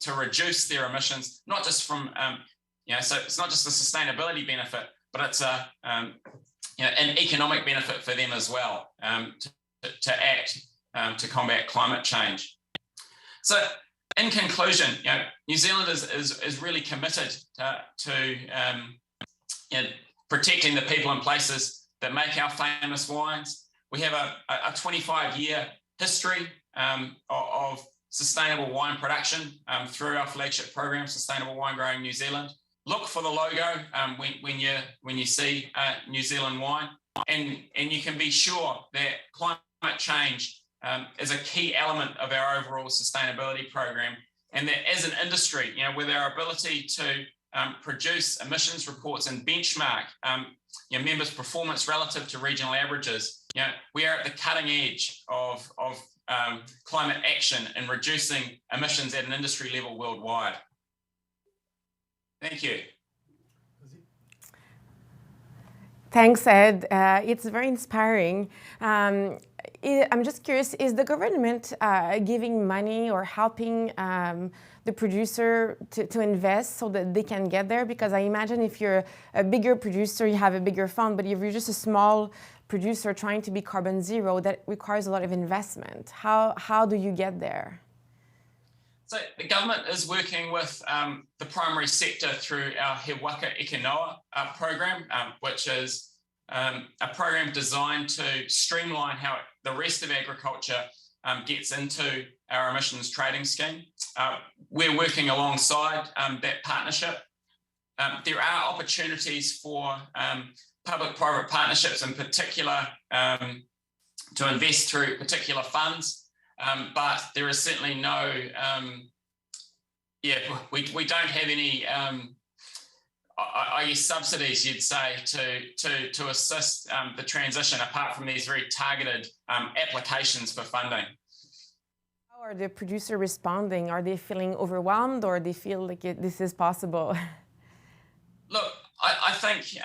to reduce their emissions, not just from, so it's not just a sustainability benefit, but it's an economic benefit for them as well to act to combat climate change. So in conclusion, New Zealand is really committed to protecting the people and places that make our famous wines. We have a 25-year history of sustainable wine production through our flagship program, Sustainable Wine Growing New Zealand. Look for the logo when you see New Zealand wine, and you can be sure that climate change is a key element of our overall sustainability program, and that as an industry, with our ability to produce emissions reports and benchmark members' performance relative to regional averages, we are at the cutting edge of climate action and reducing emissions at an industry level worldwide. Thank you. Thanks, Ed. It's very inspiring. I'm just curious, is the government giving money or helping the producer to invest so that they can get there? Because I imagine if you're a bigger producer, you have a bigger fund, but if you're just a small producer trying to be carbon zero, that requires a lot of investment. How do you get there? So the government is working with the primary sector through our He Waka Eke Noa program, which is a program designed to streamline how the rest of agriculture gets into our emissions trading scheme. We're working alongside that partnership. There are opportunities for public-private partnerships in particular to invest through particular funds. But there is certainly no, we don't have any, I guess, subsidies, you'd say, to assist the transition apart from these very targeted applications for funding. How are the producers responding? Are they feeling overwhelmed, or they feel like this is possible? Look, I think,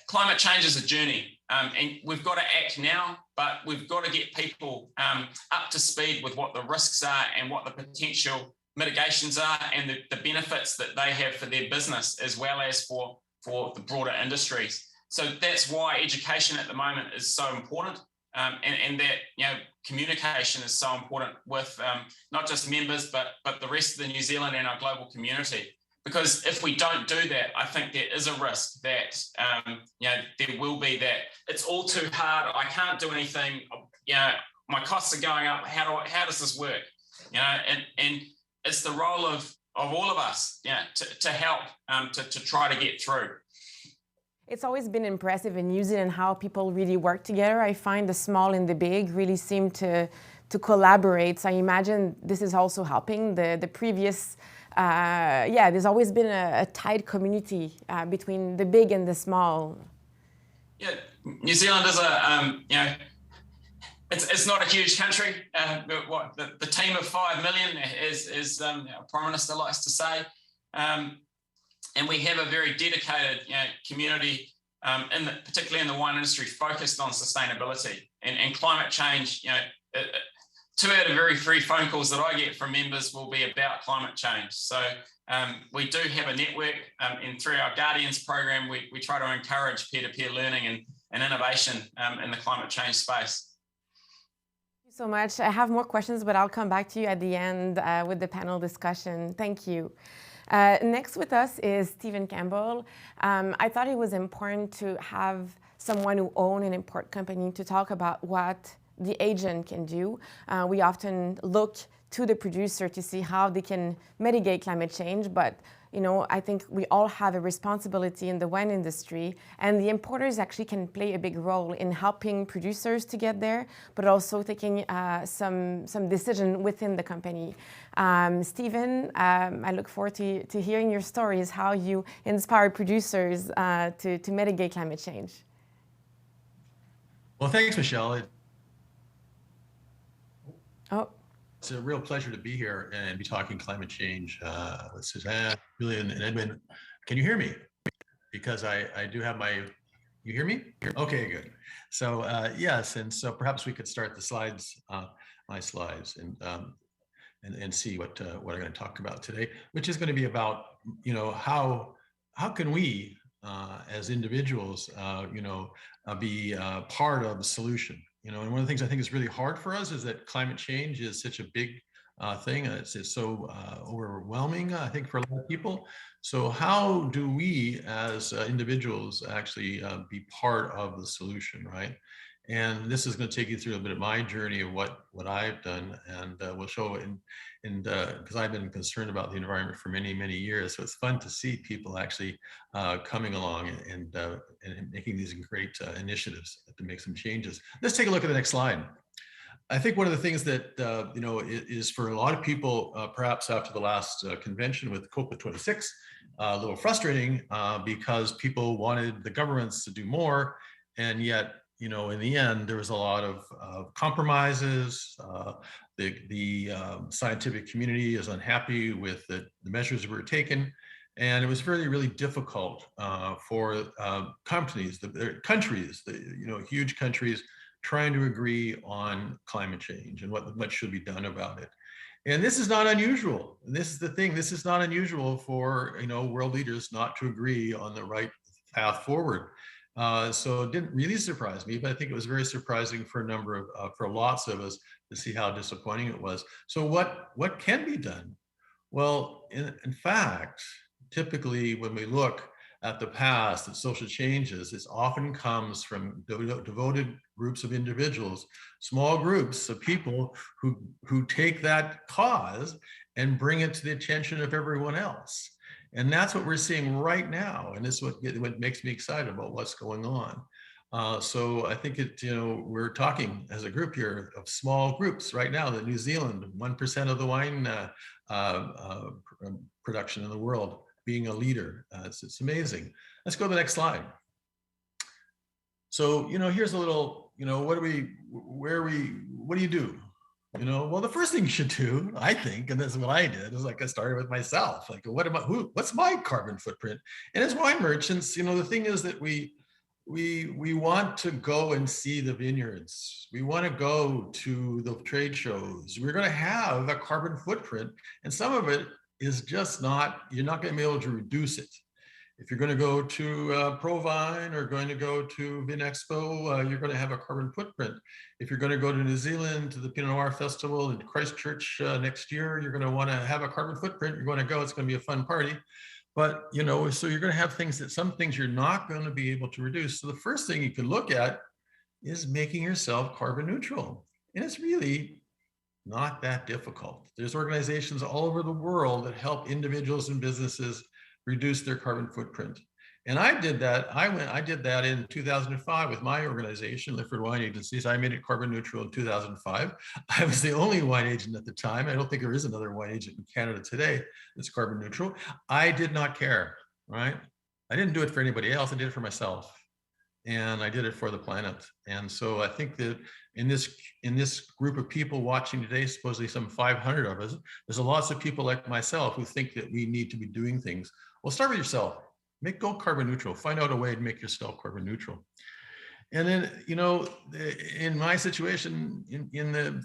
climate change is a journey. And we've got to act now, but we've got to get people up to speed with what the risks are and what the potential mitigations are and the benefits that they have for their business as well as for the broader industries. So that's why education at the moment is so important, and that communication is so important with not just members but the rest of the New Zealand and our global community. Because if we don't do that, I think there is a risk that there will be that it's all too hard. I can't do anything. My costs are going up. How does this work? And it's the role of all of us, to help to try to get through. It's always been impressive in New Zealand how people really work together. I find the small and the big really seem to collaborate. So I imagine this is also helping the previous. There's always been a tight community between the big and the small. Yeah, New Zealand is it's not a huge country. The team of 5 million, as our Prime Minister likes to say, and we have a very dedicated community, particularly in the wine industry, focused on sustainability and climate change. 2 out of every 3 phone calls that I get from members will be about climate change. So we do have a network, and through our Guardians program, we try to encourage peer-to-peer learning and innovation in the climate change space. Thank you so much. I have more questions, but I'll come back to you at the end with the panel discussion. Thank you. Next with us is Stephen Campbell. I thought it was important to have someone who owns an import company to talk about what the agent can do. We often look to the producer to see how they can mitigate climate change, but I think we all have a responsibility in the wine industry, and the importers actually can play a big role in helping producers to get there, but also taking some decision within the company. Stephen, I look forward to hearing your stories, how you inspire producers to mitigate climate change. Well, thanks, Michelle. It's a real pleasure to be here and be talking climate change with Suzanne, Julien, and Edwin. Can you hear me? Because I do have you hear me? Okay, good. So yes, and so perhaps we could start the slides, my slides, and see what I'm going to talk about today, which is going to be about, how can we as individuals, be part of the solution. And one of the things I think is really hard for us is that climate change is such a big thing. It's so overwhelming, I think, for a lot of people. So how do we as individuals actually be part of the solution, right? And this is going to take you through a bit of my journey of what I've done, and we'll show because I've been concerned about the environment for many, many years. So it's fun to see people actually coming along and making these great initiatives to make some changes. Let's take a look at the next slide. I think one of the things that is for a lot of people, perhaps after the last convention with COP26, a little frustrating because people wanted the governments to do more, and yet in the end, there was a lot of compromises. The scientific community is unhappy with the measures that were taken. And it was really, really difficult for countries, huge countries trying to agree on climate change and what should be done about it. And this is not unusual. And this is the thing, this is not unusual for world leaders not to agree on the right path forward. So it didn't really surprise me, but I think it was very surprising for for lots of us to see how disappointing it was. So what can be done? Well, in fact, typically when we look at the past and social changes, it often comes from devoted groups of individuals, small groups of people who take that cause and bring it to the attention of everyone else. And that's what we're seeing right now. And this is what makes me excited about what's going on. So I think we're talking as a group here of small groups right now. That New Zealand, 1% of the wine production in the world, being a leader. It's amazing. Let's go to the next slide. So here's a little what do you do? Well, the first thing you should do, I think, and this is what I did, is I started with myself. What's my carbon footprint? And as wine merchants, the thing is that we want to go and see the vineyards. We want to go to the trade shows. We're going to have a carbon footprint, and some of it is just you're not going to be able to reduce it. If you're going to go to Provine or going to go to Vinexpo, you're going to have a carbon footprint. If you're going to go to New Zealand to the Pinot Noir Festival in Christchurch next year, you're going to want to have a carbon footprint. You're going to go, it's going to be a fun party. But, so you're going to have some things you're not going to be able to reduce. So the first thing you can look at is making yourself carbon neutral. And it's really not that difficult. There's organizations all over the world that help individuals and businesses reduce their carbon footprint. And I did that. I did that in 2005 with my organization, Lifford Wine Agencies. I made it carbon neutral in 2005. I was the only wine agent at the time. I don't think there is another wine agent in Canada today that's carbon neutral. I did not care, right? I didn't do it for anybody else. I did it for myself. And I did it for the planet. And so I think that in this group of people watching today, supposedly some 500 of us, there's lots of people like myself who think that we need to be doing things. Well, start with yourself. Go carbon neutral. Find out a way to make yourself carbon neutral. And then, in my situation, and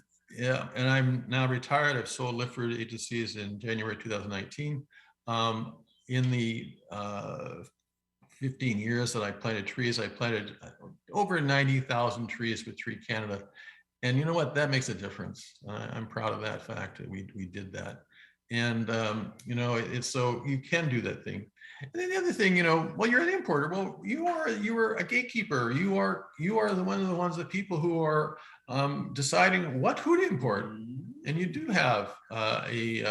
I'm now retired. I've sold Lifford Agencies in January 2019. In the 15 years that I planted trees, I planted over 90,000 trees with Tree Canada. And you know what? That makes a difference. I'm proud of that fact that we did that. And, it's so you can do that thing. And then the other thing, well, you're an importer. Well, you are a gatekeeper. You are one of the ones, the people who are deciding what food to import. And you do have you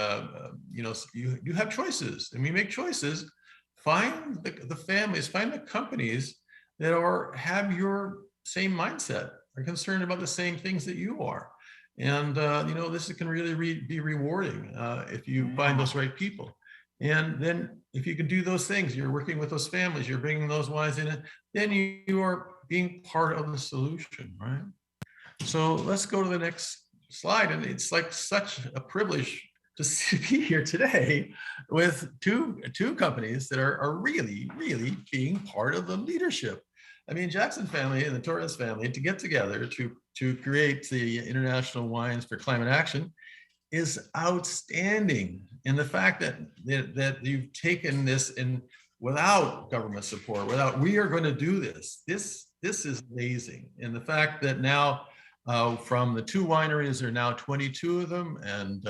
have choices, and we make choices. Find the families, find the companies that have your same mindset, are concerned about the same things that you are. And this can really be rewarding if you find those right people. And then if you can do those things, you're working with those families, you're bringing those wines in, then you are being part of the solution, right? So let's go to the next slide. And it's like such a privilege to be here today with two companies that are really, really being part of the leadership. I mean, Jackson family and the Torres family to get together to create the International Wines for Climate Action is outstanding. And the fact that you've taken this and without government support, we are going to do this is amazing. And the fact that now from the two wineries, there are now 22 of them, and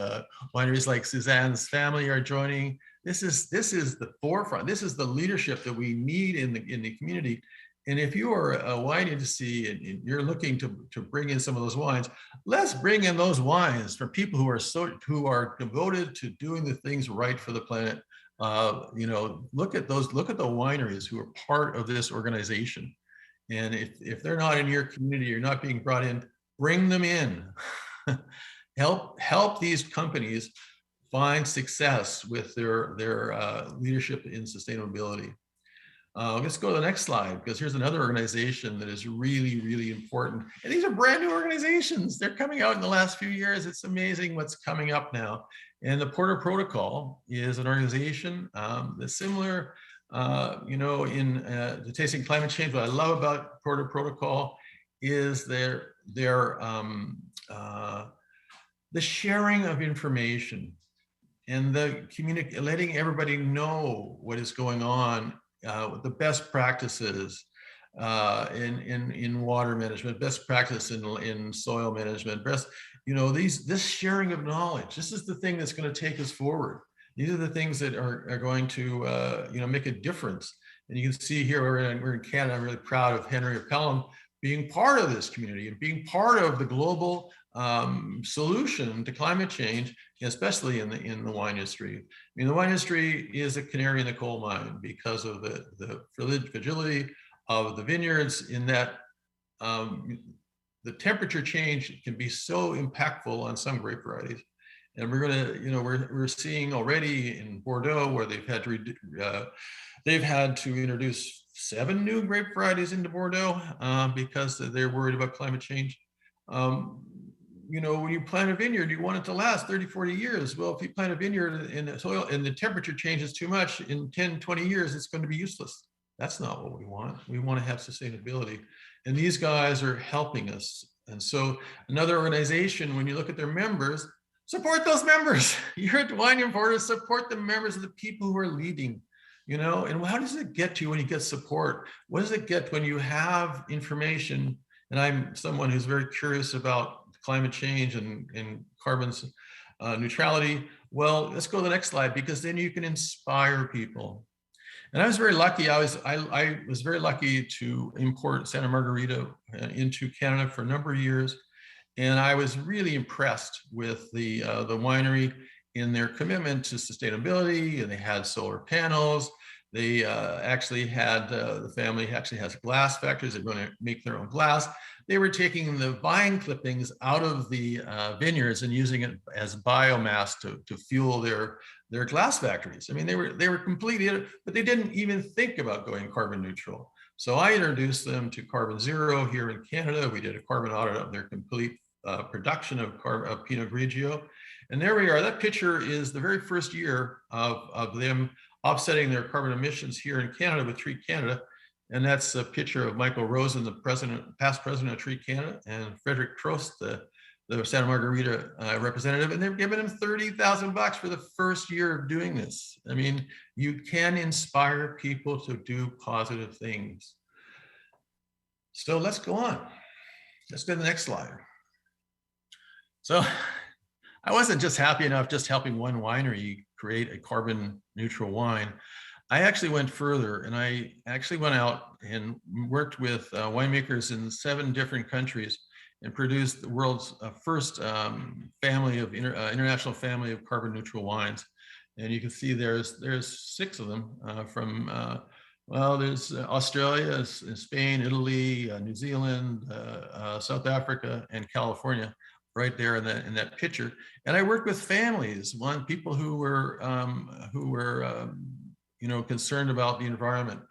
wineries like Suzanne's family are joining. This is the forefront. This is the leadership that we need in the community. And if you are a wine agency and you're looking to bring in some of those wines, let's bring in those wines from people who are devoted to doing the things right for the planet. Look at the wineries who are part of this organization. And if they're not in your community, you're not being brought in, bring them in. help these companies find success with their leadership in sustainability. Let's go to the next slide, because here's another organization that is really, really important. And these are brand new organizations. They're coming out in the last few years. It's amazing what's coming up now. And the Porter Protocol is an organization that's similar, in the Tasting Climate Change. What I love about Porter Protocol is the sharing of information and the letting everybody know what is going on, the best practices in water management, best practice in soil management, this sharing of knowledge. This is the thing that's going to take us forward. These are the things that are going to make a difference. And you can see here we're in Canada. I'm really proud of Henry Pelham being part of this community and being part of the global solution to climate change, especially in the wine industry. I mean, the wine industry is a canary in the coal mine because of the fragility of the vineyards, in that the temperature change can be so impactful on some grape varieties. And we're seeing already in Bordeaux where they've had to introduce 7 new grape varieties into Bordeaux because they're worried about climate change. When you plant a vineyard, you want it to last 30, 40 years. Well, if you plant a vineyard in the soil and the temperature changes too much, in 10, 20 years, it's going to be useless. That's not what we want. We want to have sustainability. And these guys are helping us. And so another organization, when you look at their members, support those members. You're at Wine Importers, support the members of the people who are leading. And how does it get to you when you get support? What does it get when you have information? And I'm someone who's very curious about climate change and carbon neutrality. Well, let's go to the next slide, because then you can inspire people. And I was very lucky. I was very lucky to import Santa Margarita into Canada for a number of years. And I was really impressed with the winery in their commitment to sustainability. And they had solar panels. They actually had, the family actually has glass factories. They're going to make their own glass. They were taking the vine clippings out of the vineyards and using it as biomass to fuel their glass factories. I mean, they were completely, but they didn't even think about going carbon neutral. So I introduced them to Carbon Zero here in Canada. We did a carbon audit of their complete production of Pinot Grigio. And there we are. That picture is the very first year of them offsetting their carbon emissions here in Canada with Treat Canada. And that's a picture of Michael Rosen, the past president of Treat Canada, and Frederick Trost, the Santa Margarita representative. And they've given him $30,000 for the first year of doing this. I mean, you can inspire people to do positive things. So let's go on. Let's go to the next slide. So I wasn't just happy enough just helping one winery create a carbon neutral wine. I actually went further, and I actually went out and worked with winemakers in 7 different countries and produced the world's first international family of carbon neutral wines. And you can see there's 6 of them there's Australia, Spain, Italy, New Zealand, South Africa, and California, right there in that picture. And I worked with families, people who were concerned about the environment.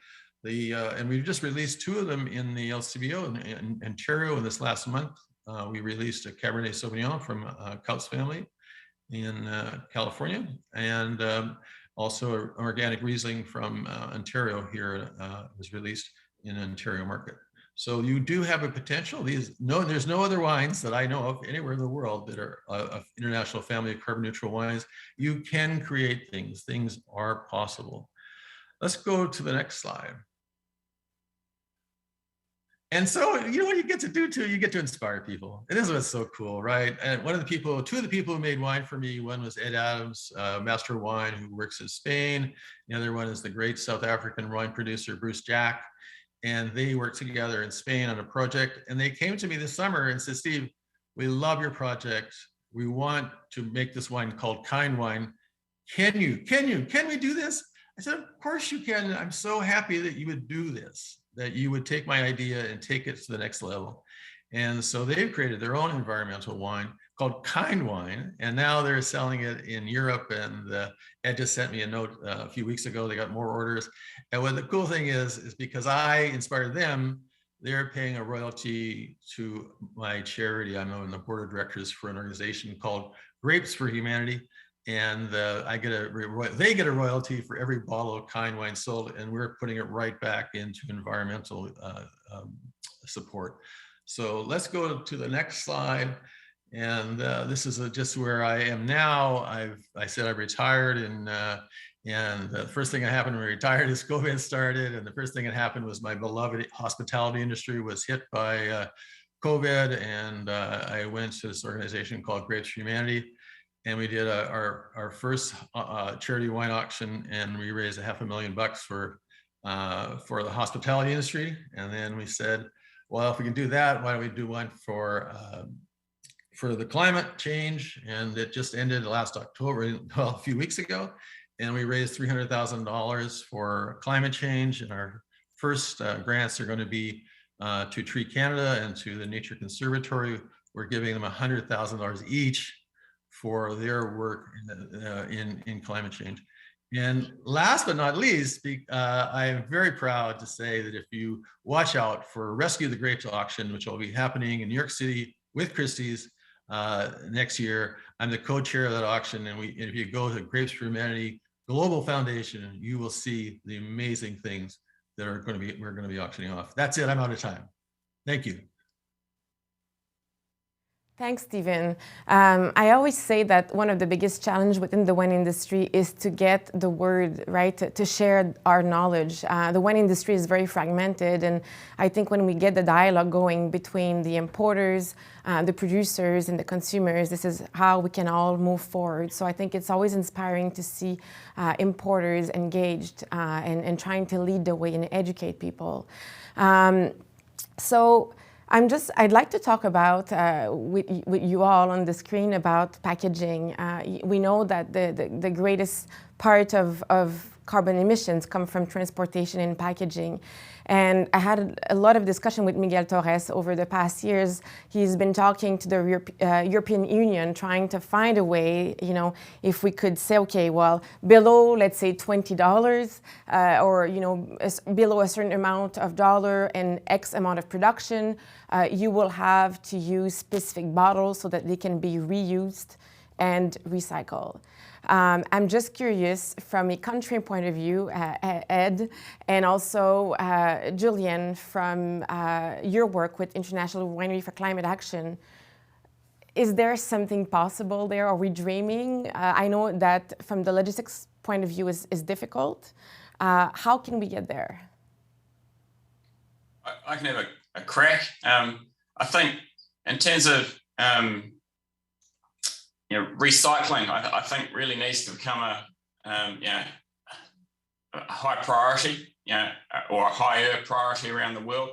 And we just released 2 of them in the LCBO in Ontario in this last month. We released a Cabernet Sauvignon from Kautz family in California, and also an organic Riesling from Ontario here was released in Ontario market. So you do have a potential. There's no other wines that I know of anywhere in the world that are an international family of carbon neutral wines. You can create things. Things are possible. Let's go to the next slide. And so, what you get to do too, you get to inspire people. And this is what's so cool, right? And 2 of the people who made wine for me, one was Ed Adams, master of wine, who works in Spain. The other one is the great South African wine producer, Bruce Jack. And they worked together in Spain on a project. And they came to me this summer and said, Steve, we love your project. We want to make this wine called Kind Wine. Can we do this? I said, of course you can. I'm so happy that you would do this, that you would take my idea and take it to the next level. And so they've created their own environmental wine called Kind Wine, and now they're selling it in Europe. And Ed just sent me a note a few weeks ago. They got more orders. And what the cool thing is because I inspired them, they're paying a royalty to my charity. I'm on the board of directors for an organization called Grapes for Humanity. And they get a royalty for every bottle of Kind Wine sold, and we're putting it right back into environmental support. So let's go to the next slide. And this is just where I am now. I said I retired, and the first thing that happened when I retired is COVID started. And the first thing that happened was my beloved hospitality industry was hit by COVID. And I went to this organization called Grapes for Humanity. And we did our first charity wine auction, and we raised $500,000 for the hospitality industry. And then we said, well, if we can do that, why don't we do one for the climate change? And it just ended last October, well, a few weeks ago. And we raised $300,000 for climate change. And our first grants are going to be to Tree Canada and to the Nature Conservatory. We're giving them $100,000 each for their work in climate change. And last but not least, I am very proud to say that if you watch out for Rescue the Grapes auction, which will be happening in New York City with Christie's next year, I'm the co-chair of that auction. And if you go to Grapes for Humanity Global Foundation, you will see the amazing things that we're going to be auctioning off. That's it. I'm out of time. Thank you. Thanks, Stephen. I always say that one of the biggest challenges within the wine industry is to get the word, right, to share our knowledge. The wine industry is very fragmented, and I think when we get the dialogue going between the importers, the producers, and the consumers, this is how we can all move forward. So I think it's always inspiring to see importers engaged and trying to lead the way and educate people. I'd like to talk about with you all on the screen about packaging. We know that the greatest part of carbon emissions come from transportation and packaging. And I had a lot of discussion with Miguel Torres over the past years. He's been talking to the European Union, trying to find a way, you know, if we could say, okay, well, below, let's say $20, or, you know, below a certain amount of dollar and X amount of production, you will have to use specific bottles so that they can be reused and recycled. I'm just curious from a country point of view, Ed, and also Julien, from your work with International Winery for Climate Action, is there something possible there? Are we dreaming? I know that from the logistics point of view is difficult. How can we get there? I can have a crack. I think in terms of recycling, I think really needs to become a high priority, or a higher priority around the world.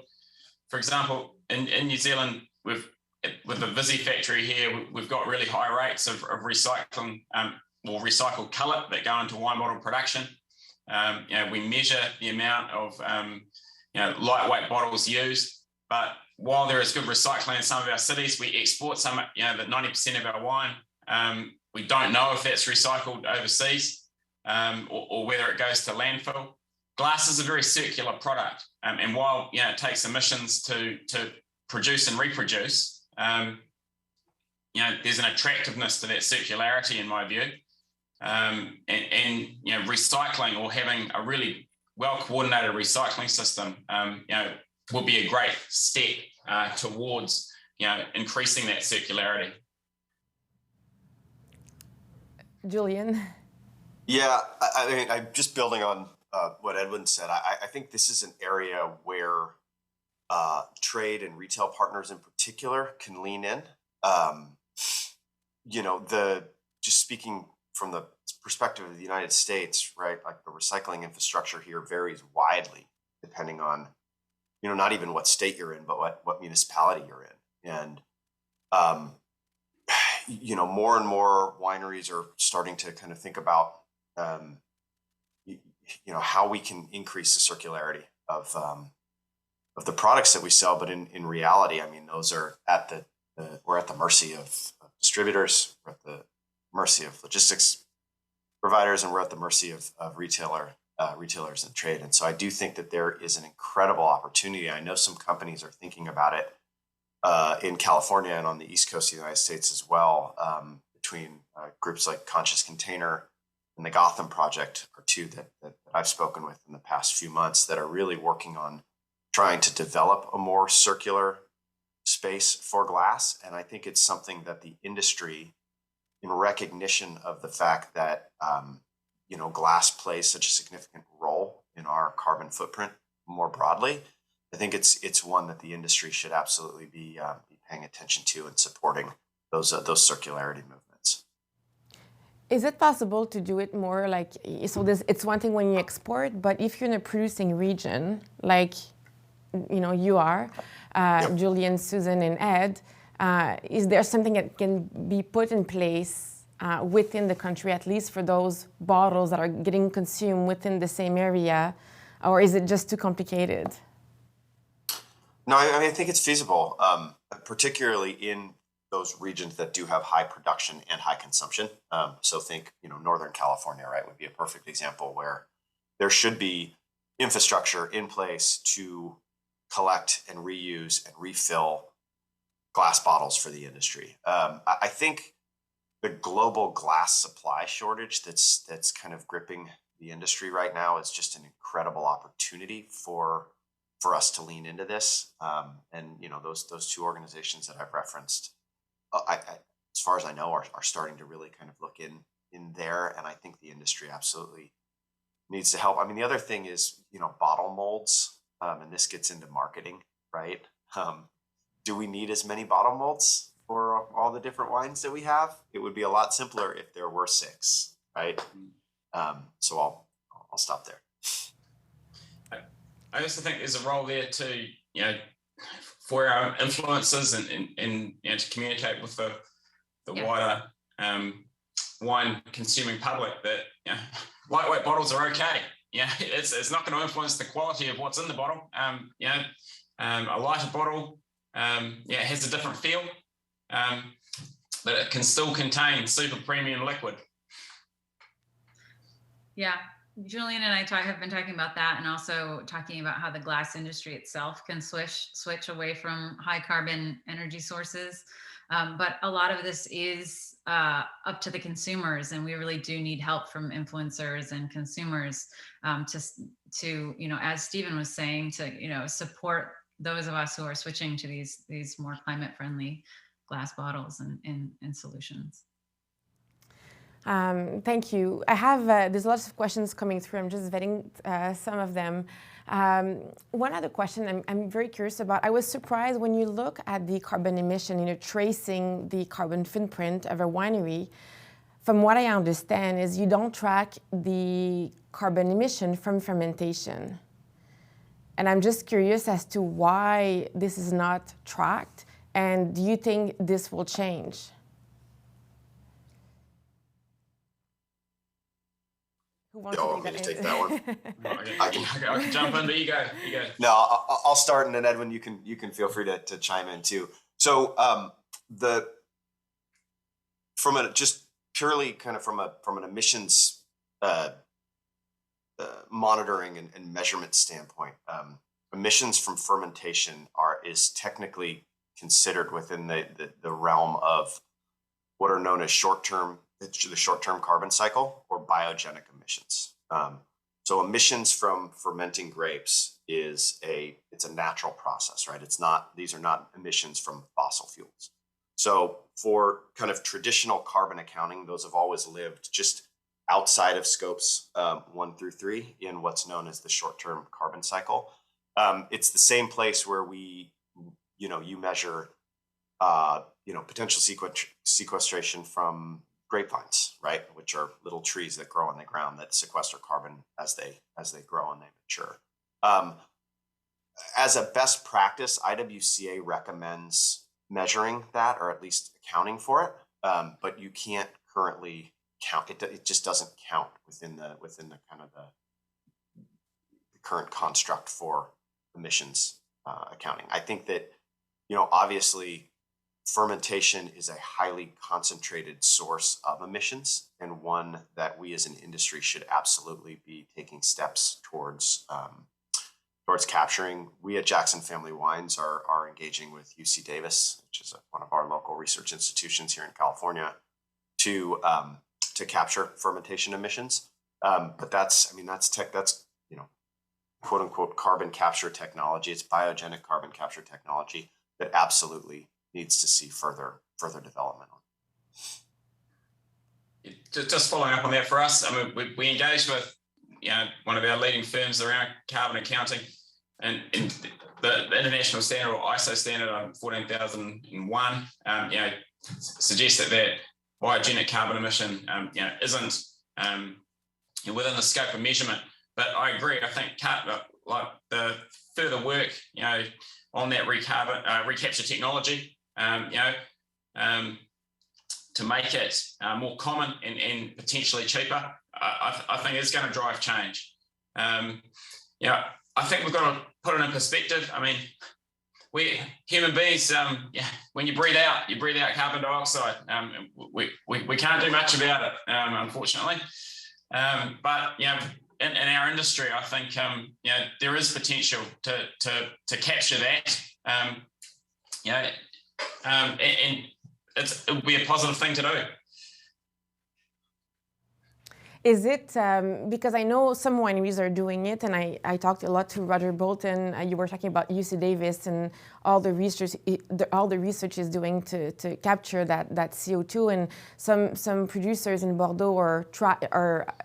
For example, in New Zealand, with the Visi factory here, we've got really high rates of recycling or recycled cullet that go into wine bottle production. We measure the amount of lightweight bottles used, but while there is good recycling in some of our cities, we export some, that 90% of our wine. We don't know if that's recycled overseas or whether it goes to landfill. Glass is a very circular product, and while it takes emissions to produce and reproduce, there's an attractiveness to that circularity in my view, and recycling, or having a really well coordinated recycling system, will be a great step towards increasing that circularity. Julien? Yeah, I mean, I'm just building on what Edwin said. I think this is an area where trade and retail partners in particular can lean in. Just speaking from the perspective of the United States, right? Like the recycling infrastructure here varies widely depending on, not even what state you're in, but what municipality you're in. And more and more wineries are starting to kind of think about, how we can increase the circularity of the products that we sell, but in reality, I mean, those are at we're at the mercy of distributors, we're at the mercy of logistics providers, and we're at the mercy of retailers and trade. And so I do think that there is an incredible opportunity. I know some companies are thinking about it in California and on the East Coast of the United States as well, between groups like Conscious Container and the Gotham Project are two that I've spoken with in the past few months that are really working on trying to develop a more circular space for glass. And I think it's something that the industry, in recognition of the fact that glass plays such a significant role in our carbon footprint more broadly, I think it's one that the industry should absolutely be paying attention to and supporting those circularity movements. Is it possible to do it more like, so it's one thing when you export, but if you're in a producing region, like you are, Yep. Julien, Susan, and Ed, is there something that can be put in place within the country, at least for those bottles that are getting consumed within the same area, or is it just too complicated? No, I mean, I think it's feasible, particularly in those regions that do have high production and high consumption. So think, Northern California, right, would be a perfect example where there should be infrastructure in place to collect and reuse and refill glass bottles for the industry. I think the global glass supply shortage that's kind of gripping the industry right now is just an incredible opportunity for us to lean into this. And those two organizations that I've referenced, as far as I know, are starting to really kind of look in there. And I think the industry absolutely needs to help. I mean, the other thing is, bottle molds, and this gets into marketing, right? Do we need as many bottle molds for all the different wines that we have? It would be a lot simpler if there were 6, right? So I'll stop there. I also think there's a role there to, for our influencers and to communicate with the wider wine consuming public that lightweight bottles are okay. It's not going to influence the quality of what's in the bottle. A lighter bottle, it has a different feel, but it can still contain super premium liquid. Yeah, Julien and I have been talking about that, and also talking about how the glass industry itself can switch away from high carbon energy sources. But a lot of this is up to the consumers, and we really do need help from influencers and consumers to as Stephen was saying, to support those of us who are switching to these more climate friendly glass bottles and solutions. Thank you. I have, there's lots of questions coming through. I'm just vetting some of them. One other question I'm very curious about. I was surprised when you look at the carbon emission, tracing the carbon footprint of a winery. From what I understand is you don't track the carbon emission from fermentation. And I'm just curious as to why this is not tracked, and do you think this will change? Who wants to take that one? I can jump in, but you go. No, I'll start, and then Edwin, you can feel free to chime in too. So from an emissions monitoring and measurement standpoint, emissions from fermentation is technically considered within the realm of what are known as the short-term carbon cycle, or biogenic emissions. So emissions from fermenting grapes it's a natural process, right? These are not emissions from fossil fuels. So for kind of traditional carbon accounting, those have always lived just outside of scopes 1 through 3 in what's known as the short-term carbon cycle. It's the same place where you measure potential sequestration from grapevines, right, which are little trees that grow in the ground that sequester carbon as they grow and they mature. As a best practice, IWCA recommends measuring that, or at least accounting for it, but you can't currently count it. It just doesn't count within the kind of the current construct for emissions accounting. I think that, obviously fermentation is a highly concentrated source of emissions, and one that we as an industry should absolutely be taking steps towards capturing. We at Jackson Family Wines are engaging with UC Davis, which is one of our local research institutions here in California, to capture fermentation emissions. But that's quote unquote carbon capture technology. It's biogenic carbon capture technology that absolutely needs to see further development on. Just following up on that for us, I mean, we engaged with one of our leading firms around carbon accounting, and the international standard, or ISO standard 14001, suggests that biogenic carbon emission isn't within the scope of measurement. But I agree. I think like the further work on that recapture technology, to make it more common and potentially cheaper, I think is going to drive change. I think we've got to put it in perspective. I mean, we human beings, when you breathe out carbon dioxide. We can't do much about it, unfortunately. But in our industry, I think there is potential to capture that. And it will be a positive thing to do. Is it, because I know some wineries are doing it, and I talked a lot to Roger Bolton. You were talking about UC Davis and all the research is doing to capture that CO2, and some producers in Bordeaux are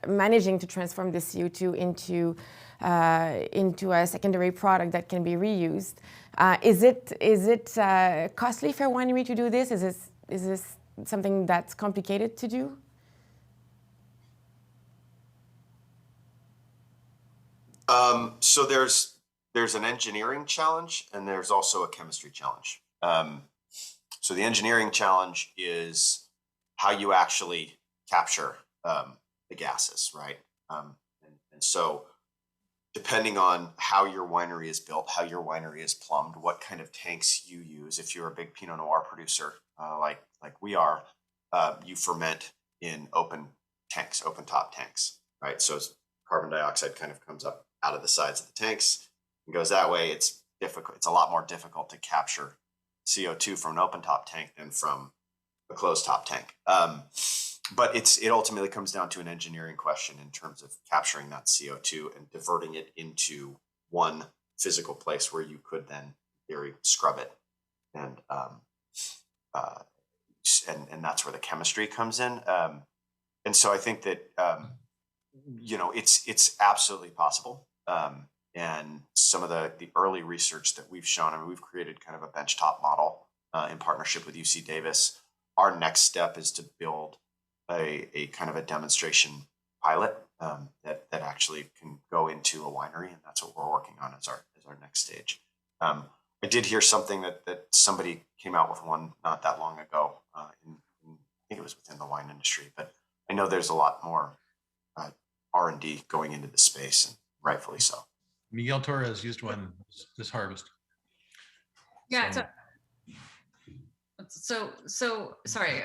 managing to transform the CO2 into a secondary product that can be reused. Is it costly for a winery to do this? Is this something that's complicated to do? So there's an engineering challenge, and there's also a chemistry challenge. So the engineering challenge is how you actually capture the gases, right? And so depending on how your winery is built, how your winery is plumbed, what kind of tanks you use. If you're a big Pinot Noir producer, like we are, you ferment in open top tanks, right? So carbon dioxide kind of comes up out of the sides of the tanks and goes that way. It's difficult. It's a lot more difficult to capture CO2 from an open top tank than from a closed top tank. But it ultimately comes down to an engineering question in terms of capturing that CO2 and diverting it into one physical place where you could then, in theory, scrub it, and that's where the chemistry comes in. And so I think that it's absolutely possible. And some of the early research that we've shown, I mean, we've created kind of a benchtop model in partnership with UC Davis. Our next step is to build a kind of a demonstration pilot that actually can go into a winery, and that's what we're working on as our next stage. I did hear something that somebody came out with one not that long ago. I think it was within the wine industry, but I know there's a lot more R&D going into the space, and rightfully so. Miguel Torres used one this harvest. Yeah. So sorry.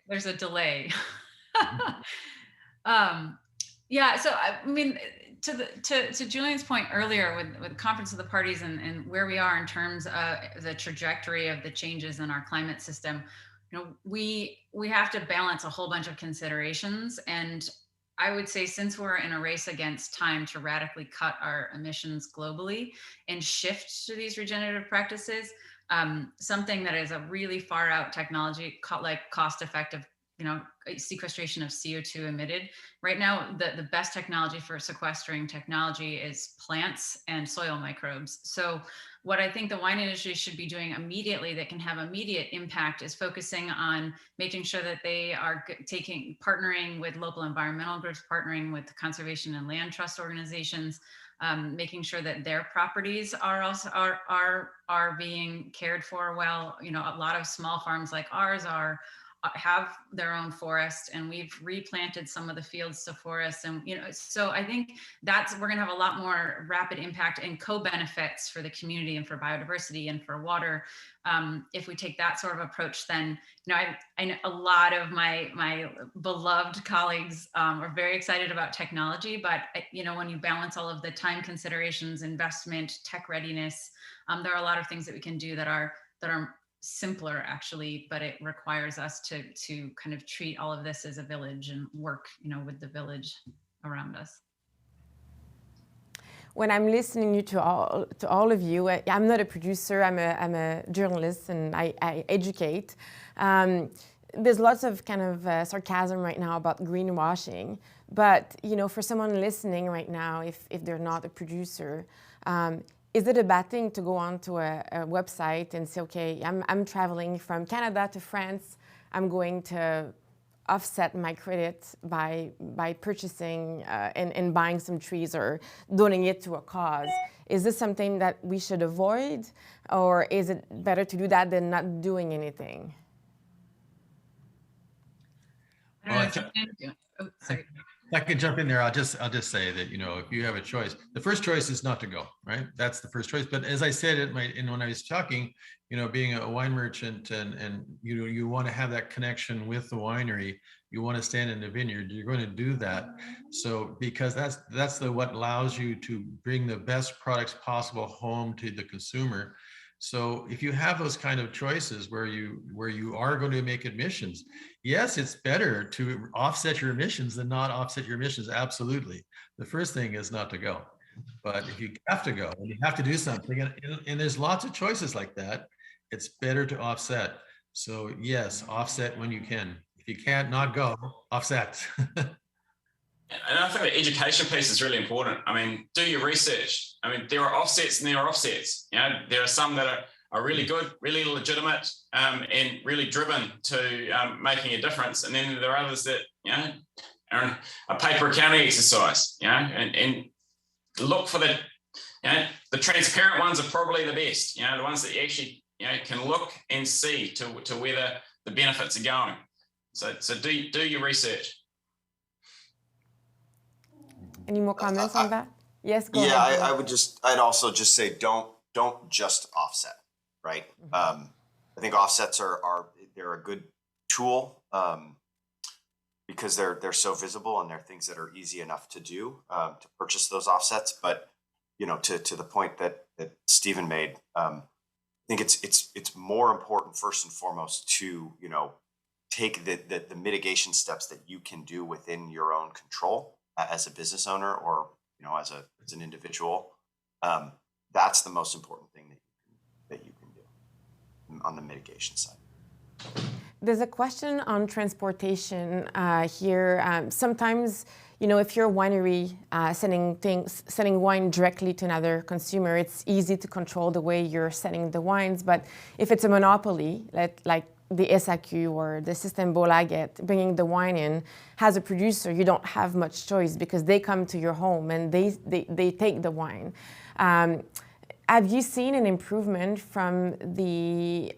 There's a delay. Yeah. So I mean, to Julien's point earlier with Conference of the Parties and where we are in terms of the trajectory of the changes in our climate system, we have to balance a whole bunch of considerations. And I would say, since we're in a race against time to radically cut our emissions globally and shift to these regenerative practices, something that is a really far out technology, like cost-effective, sequestration of CO2 emitted. Right now, the best technology for sequestering technology is plants and soil microbes. So what I think the wine industry should be doing immediately that can have immediate impact is focusing on making sure that they are partnering with local environmental groups, partnering with conservation and land trust organizations, making sure that their properties are being cared for well. A lot of small farms like ours have their own forest, and we've replanted some of the fields to forests. And, so I think we're going to have a lot more rapid impact and co-benefits for the community and for biodiversity and for water. If we take that sort of approach, then, I know a lot of my beloved colleagues are very excited about technology, but, when you balance all of the time considerations, investment, tech readiness, there are a lot of things that we can do that are simpler, actually, but it requires us to kind of treat all of this as a village and work, with the village around us. When I'm listening to all of you, I'm not a producer, I'm a journalist, and I educate. There's lots of kind of sarcasm right now about greenwashing, but for someone listening right now, if they're not a producer, is it a bad thing to go onto a website and say, okay, I'm traveling from Canada to France, I'm going to offset my credit by purchasing and buying some trees or donating it to a cause? Is this something that we should avoid, or is it better to do that than not doing anything? Sorry. I can jump in there. I'll just say that, if you have a choice, the first choice is not to go, right? That's the first choice. But as I said when I was talking, being a wine merchant and you want to have that connection with the winery, you want to stand in the vineyard, you're going to do that. So because that's what allows you to bring the best products possible home to the consumer. So if you have those kind of choices where you are going to make emissions, yes, it's better to offset your emissions than not offset your emissions. Absolutely. The first thing is not to go. But if you have to go and you have to do something, and there's lots of choices like that, it's better to offset. So yes, offset when you can. If you can't not go, offset. And I think the education piece is really important. I mean, do your research. I mean, there are offsets and there are offsets. There are some that are really good, really legitimate, and really driven to making a difference. And then there are others that, are a paper accounting exercise, and look for the transparent ones are probably the best, the ones that you actually, can look and see to where the benefits are going. So do your research. Any more comments on that? Yes, go ahead. I'd also just say don't just offset, right? I think offsets they're a good tool because they're so visible and they're things that are easy enough to do to purchase those offsets. But to the point that Stephen made, I think it's more important first and foremost to take the mitigation steps that you can do within your own control as a business owner or as an individual. That's the most important thing that you can do on the mitigation side. There's a question on transportation here. Sometimes, if you're a winery sending wine directly to another consumer, it's easy to control the way you're sending the wines. But if it's a monopoly, like the SAQ or the Système Beaulaguette bringing the wine in, as a producer, you don't have much choice because they come to your home and they take the wine. Have you seen an improvement from the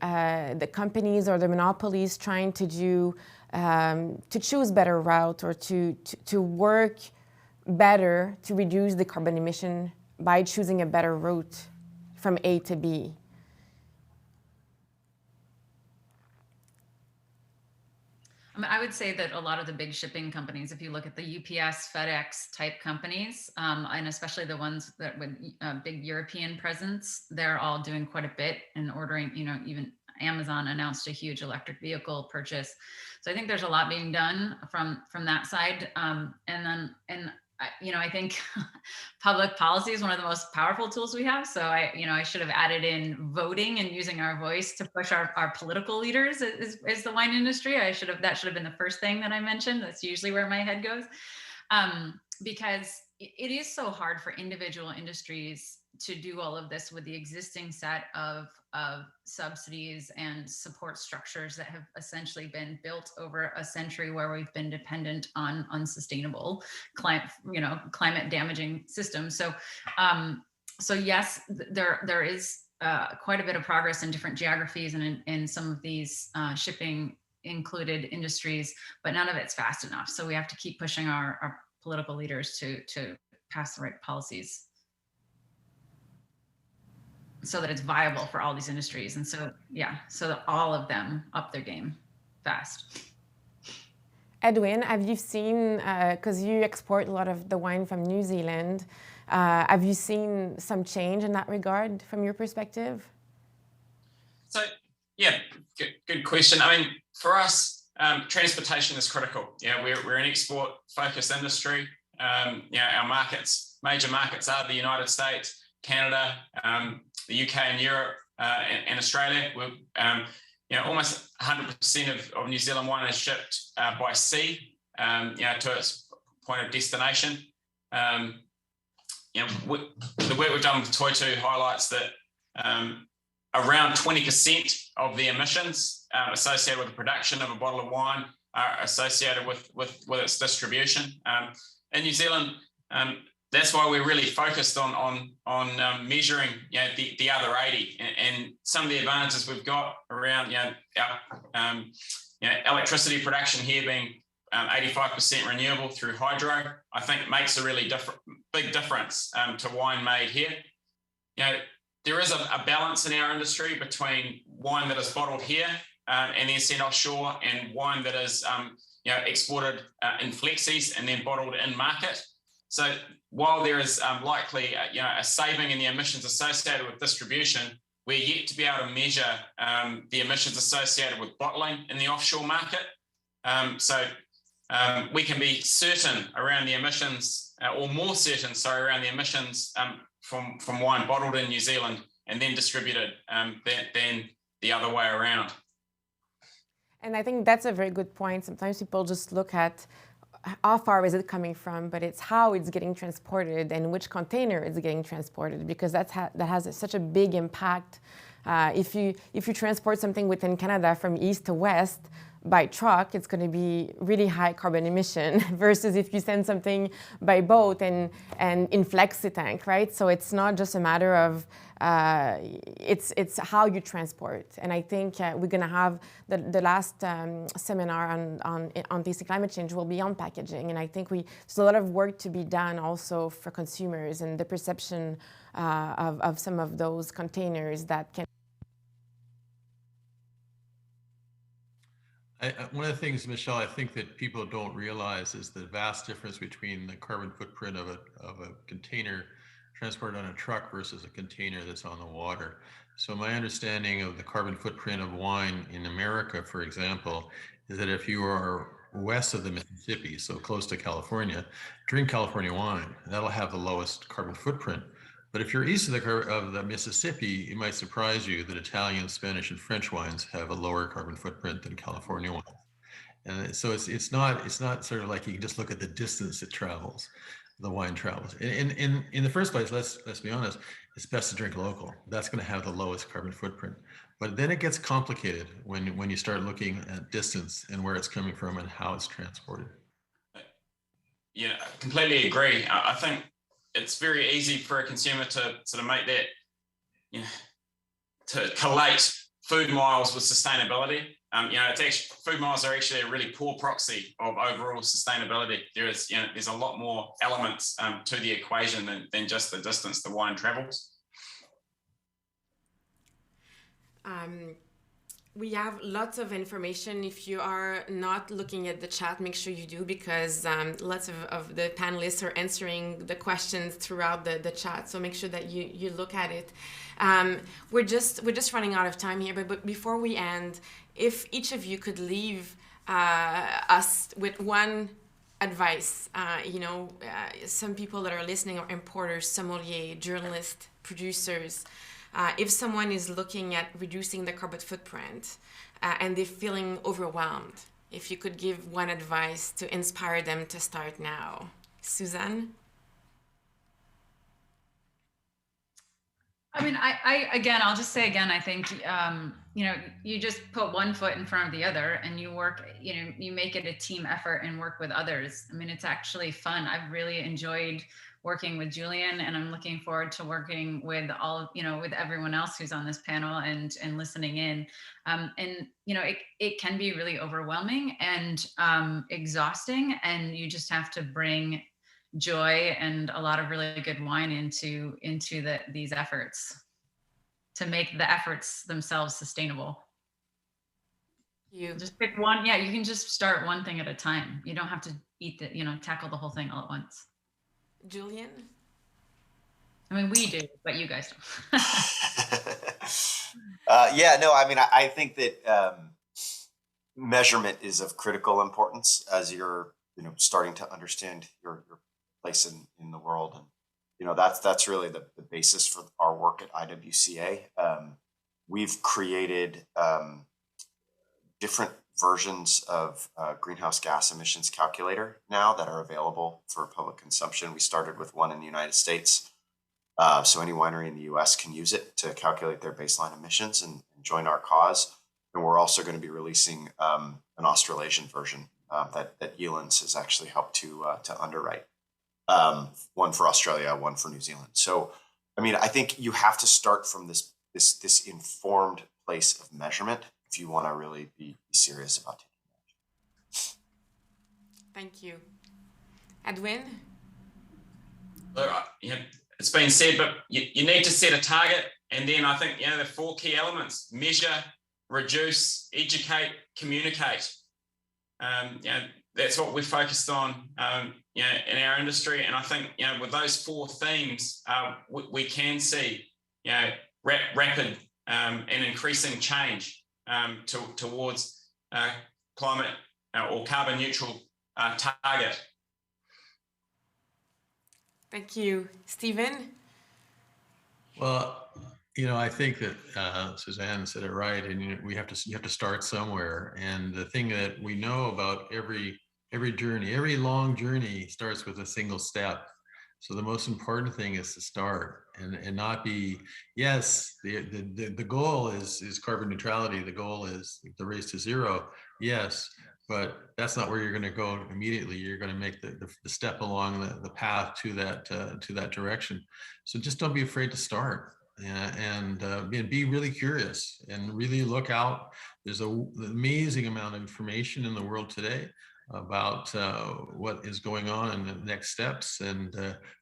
companies or the monopolies trying to do to choose better route or to work better to reduce the carbon emission by choosing a better route from A to B? I would say that a lot of the big shipping companies, if you look at the UPS, FedEx type companies, and especially the ones that with big European presence, they're all doing quite a bit in ordering, even Amazon announced a huge electric vehicle purchase. So I think there's a lot being done from that side. I think public policy is one of the most powerful tools we have. So I should have added in voting and using our voice to push our political leaders is the wine industry. That should have been the first thing that I mentioned. That's usually where my head goes. Because it is so hard for individual industries to do all of this with the existing set of subsidies and support structures that have essentially been built over a century, where we've been dependent on unsustainable climate damaging systems. So yes, there is quite a bit of progress in different geographies and in some of these shipping included industries, but none of it's fast enough. So we have to keep pushing our political leaders to pass the right policies so that it's viable for all these industries. And so, yeah, so that all of them up their game fast. Edwin, have you seen, because you export a lot of the wine from New Zealand, have you seen some change in that regard from your perspective? So, yeah, good question. I mean, for us, transportation is critical. Yeah, we're an export-focused industry. Our markets, major markets are the United States, Canada, the UK and Europe, and Australia. We're, almost 100% of New Zealand wine is shipped by sea, to its point of destination. The work we've done with Toitu highlights that around 20% of the emissions associated with the production of a bottle of wine are associated with its distribution. In New Zealand, that's why we're really focused on measuring the other 80, and some of the advantages we've got around our electricity production here being 85% renewable through hydro, I think makes a really big difference to wine made here. There is a balance in our industry between wine that is bottled here and then sent offshore, and wine that is exported in flexis and then bottled in market. So while there is likely a saving in the emissions associated with distribution, we're yet to be able to measure the emissions associated with bottling in the offshore market. We can be certain around the emissions, or more certain, around the emissions from wine bottled in New Zealand and then distributed than the other way around. And I think that's a very good point. Sometimes people just look at how far is it coming from, but it's how it's getting transported and which container it's getting transported, because that has such a big impact. If you transport something within Canada from east to west by truck, it's going to be really high carbon emission versus if you send something by boat and in flexi tank, right? So it's not just a matter of it's how you transport. And I think we're going to have the last seminar on tasting climate change will be on packaging, and I think there's a lot of work to be done also for consumers and the perception of some of those containers that can. One of the things, Michelle, I think that people don't realize is the vast difference between the carbon footprint of a container transported on a truck versus a container that's on the water. So my understanding of the carbon footprint of wine in America, for example, is that if you are west of the Mississippi, so close to California, drink California wine. That'll have the lowest carbon footprint. But if you're east of the Mississippi, it might surprise you that Italian, Spanish, and French wines have a lower carbon footprint than California wines. And so it's not sort of like you can just look at the distance it travels, the wine travels. In the first place, let's be honest, it's best to drink local. That's going to have the lowest carbon footprint. But then it gets complicated when you start looking at distance and where it's coming from and how it's transported. Yeah, I completely agree. I think it's very easy for a consumer to sort of make that, to collate food miles with sustainability. It's actually, food miles are actually a really poor proxy of overall sustainability. There's a lot more elements to the equation than just the distance the wine travels. We have lots of information. If you are not looking at the chat, make sure you do, because lots of the panelists are answering the questions throughout the chat. So make sure that you look at it. We're just running out of time here, but before we end, if each of you could leave us with one advice, some people that are listening are importers, sommelier, journalists, producers. If someone is looking at reducing the carbon footprint and they're feeling overwhelmed, if you could give one advice to inspire them to start now. Suzanne? I mean, I'll just say again, I think, you just put one foot in front of the other and you work, you make it a team effort and work with others. I mean, it's actually fun. I've really enjoyed working with Julien, and I'm looking forward to working with all, with everyone else who's on this panel and listening in. And, it can be really overwhelming and exhausting, and you just have to bring joy and a lot of really good wine into these efforts to make the efforts themselves sustainable. You just pick one. Yeah, you can just start one thing at a time. You don't have to tackle the whole thing all at once. Julien? I mean, we do, but you guys don't. Yeah, no, I mean, I think that measurement is of critical importance as you're, starting to understand your place in the world. And, that's really the basis for our work at IWCA. We've created different versions of greenhouse gas emissions calculator now that are available for public consumption. We started with one in the United States. So any winery in the US can use it to calculate their baseline emissions and join our cause. And we're also going to be releasing an Australasian version that JULIEN has actually helped to underwrite. One for Australia, one for New Zealand. So, I mean, I think you have to start from this informed place of measurement if you want to really be serious about taking action. Thank you. Edwin? Look, it's been said, but you need to set a target. And then I think, the 4 key elements: measure, reduce, educate, communicate. That's what we're focused on, in our industry. And I think, with those 4 themes, we can see, rapid and increasing change towards climate or carbon neutral target. Thank you. Stephen? Well, I think that Suzanne said it right, and you have to start somewhere. And the thing that we know about every journey, every long journey starts with a single step. So the most important thing is to start and not be, yes, the goal is carbon neutrality. The goal is the race to zero. Yes, but that's not where you're going to go immediately. You're going to make the step along the path to that direction. So just don't be afraid to start. And be really curious and really look out. There's an amazing amount of information in the world today about what is going on and the next steps. And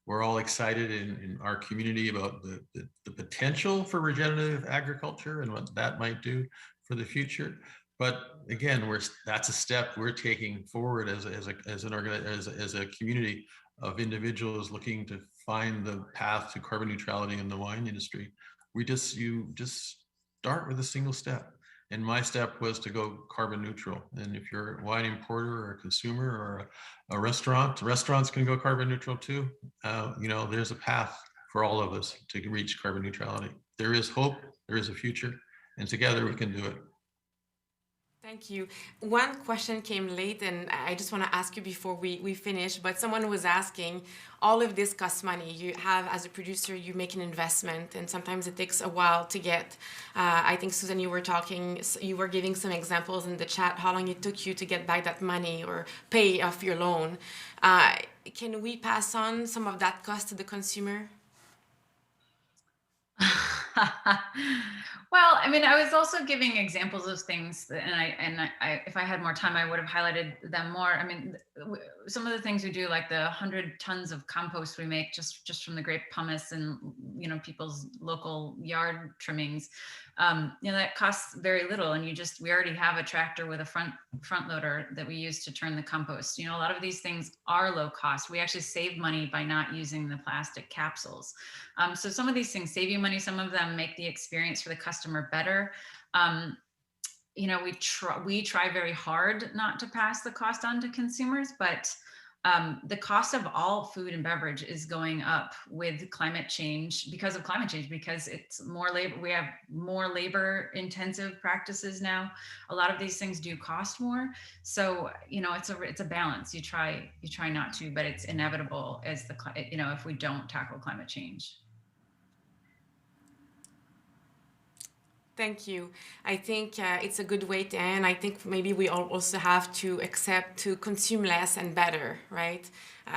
we're all excited in our community about the potential for regenerative agriculture and what that might do for the future. But again, that's a step we're taking forward as a community of individuals looking to find the path to carbon neutrality in the wine industry. You just start with a single step. And my step was to go carbon neutral. And if you're a wine importer or a consumer or a restaurant, restaurants can go carbon neutral too. There's a path for all of us to reach carbon neutrality. There is hope, there is a future, and together we can do it. Thank you. One question came late, and I just want to ask you before we finish, but someone was asking, all of this costs money. You have, as a producer, you make an investment, and sometimes it takes a while to get. I think, Suzanne, you were giving some examples in the chat, how long it took you to get back that money or pay off your loan. Can we pass on some of that cost to the consumer? Well, I mean, I was also giving examples of things, and I, if I had more time, I would have highlighted them more. I mean, some of the things we do, like the 100 tons of compost we make just from the grape pumice and people's local yard trimmings, that costs very little, and we already have a tractor with a front loader that we use to turn the compost. A lot of these things are low cost. We actually save money by not using the plastic capsules. So some of these things save you money. Some of them make the experience for the customer better. We try very hard not to pass the cost on to consumers, but the cost of all food and beverage is going up with climate change, because it's more labor. We have more labor intensive practices now. A lot of these things do cost more. So, it's a balance. You try not to, but it's inevitable if we don't tackle climate change. Thank you. I think it's a good way to end. I think maybe we all also have to accept to consume less and better, right?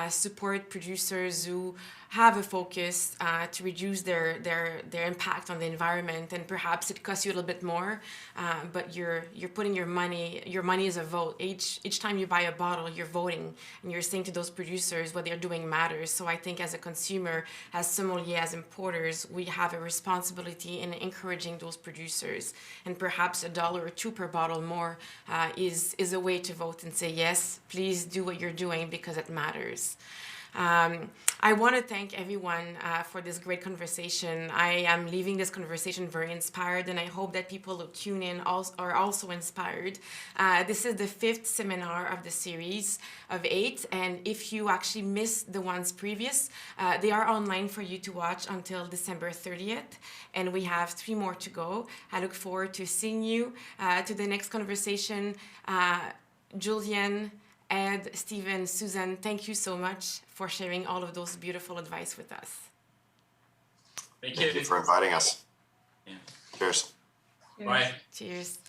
support producers who have a focus to reduce their impact on the environment, and perhaps it costs you a little bit more, but you're putting your money is a vote. Each time you buy a bottle, you're voting, and you're saying to those producers what they're doing matters. So I think as a consumer, as sommelier, as importers, we have a responsibility in encouraging those producers, and perhaps $1 or $2 per bottle more is a way to vote and say, yes, please do what you're doing because it matters. I want to thank everyone for this great conversation. I am leaving this conversation very inspired, and I hope that people who tune in are also inspired. This is the 5th seminar of the series of 8, and if you actually missed the ones previous, they are online for you to watch until December 30th, and we have 3 more to go. I look forward to seeing you to the next conversation. Julien, Ed, Stephen, Suzanne, thank you so much for sharing all of those beautiful advice with us. Thank you. Thank you for inviting us. Yeah. Cheers. Bye. Cheers.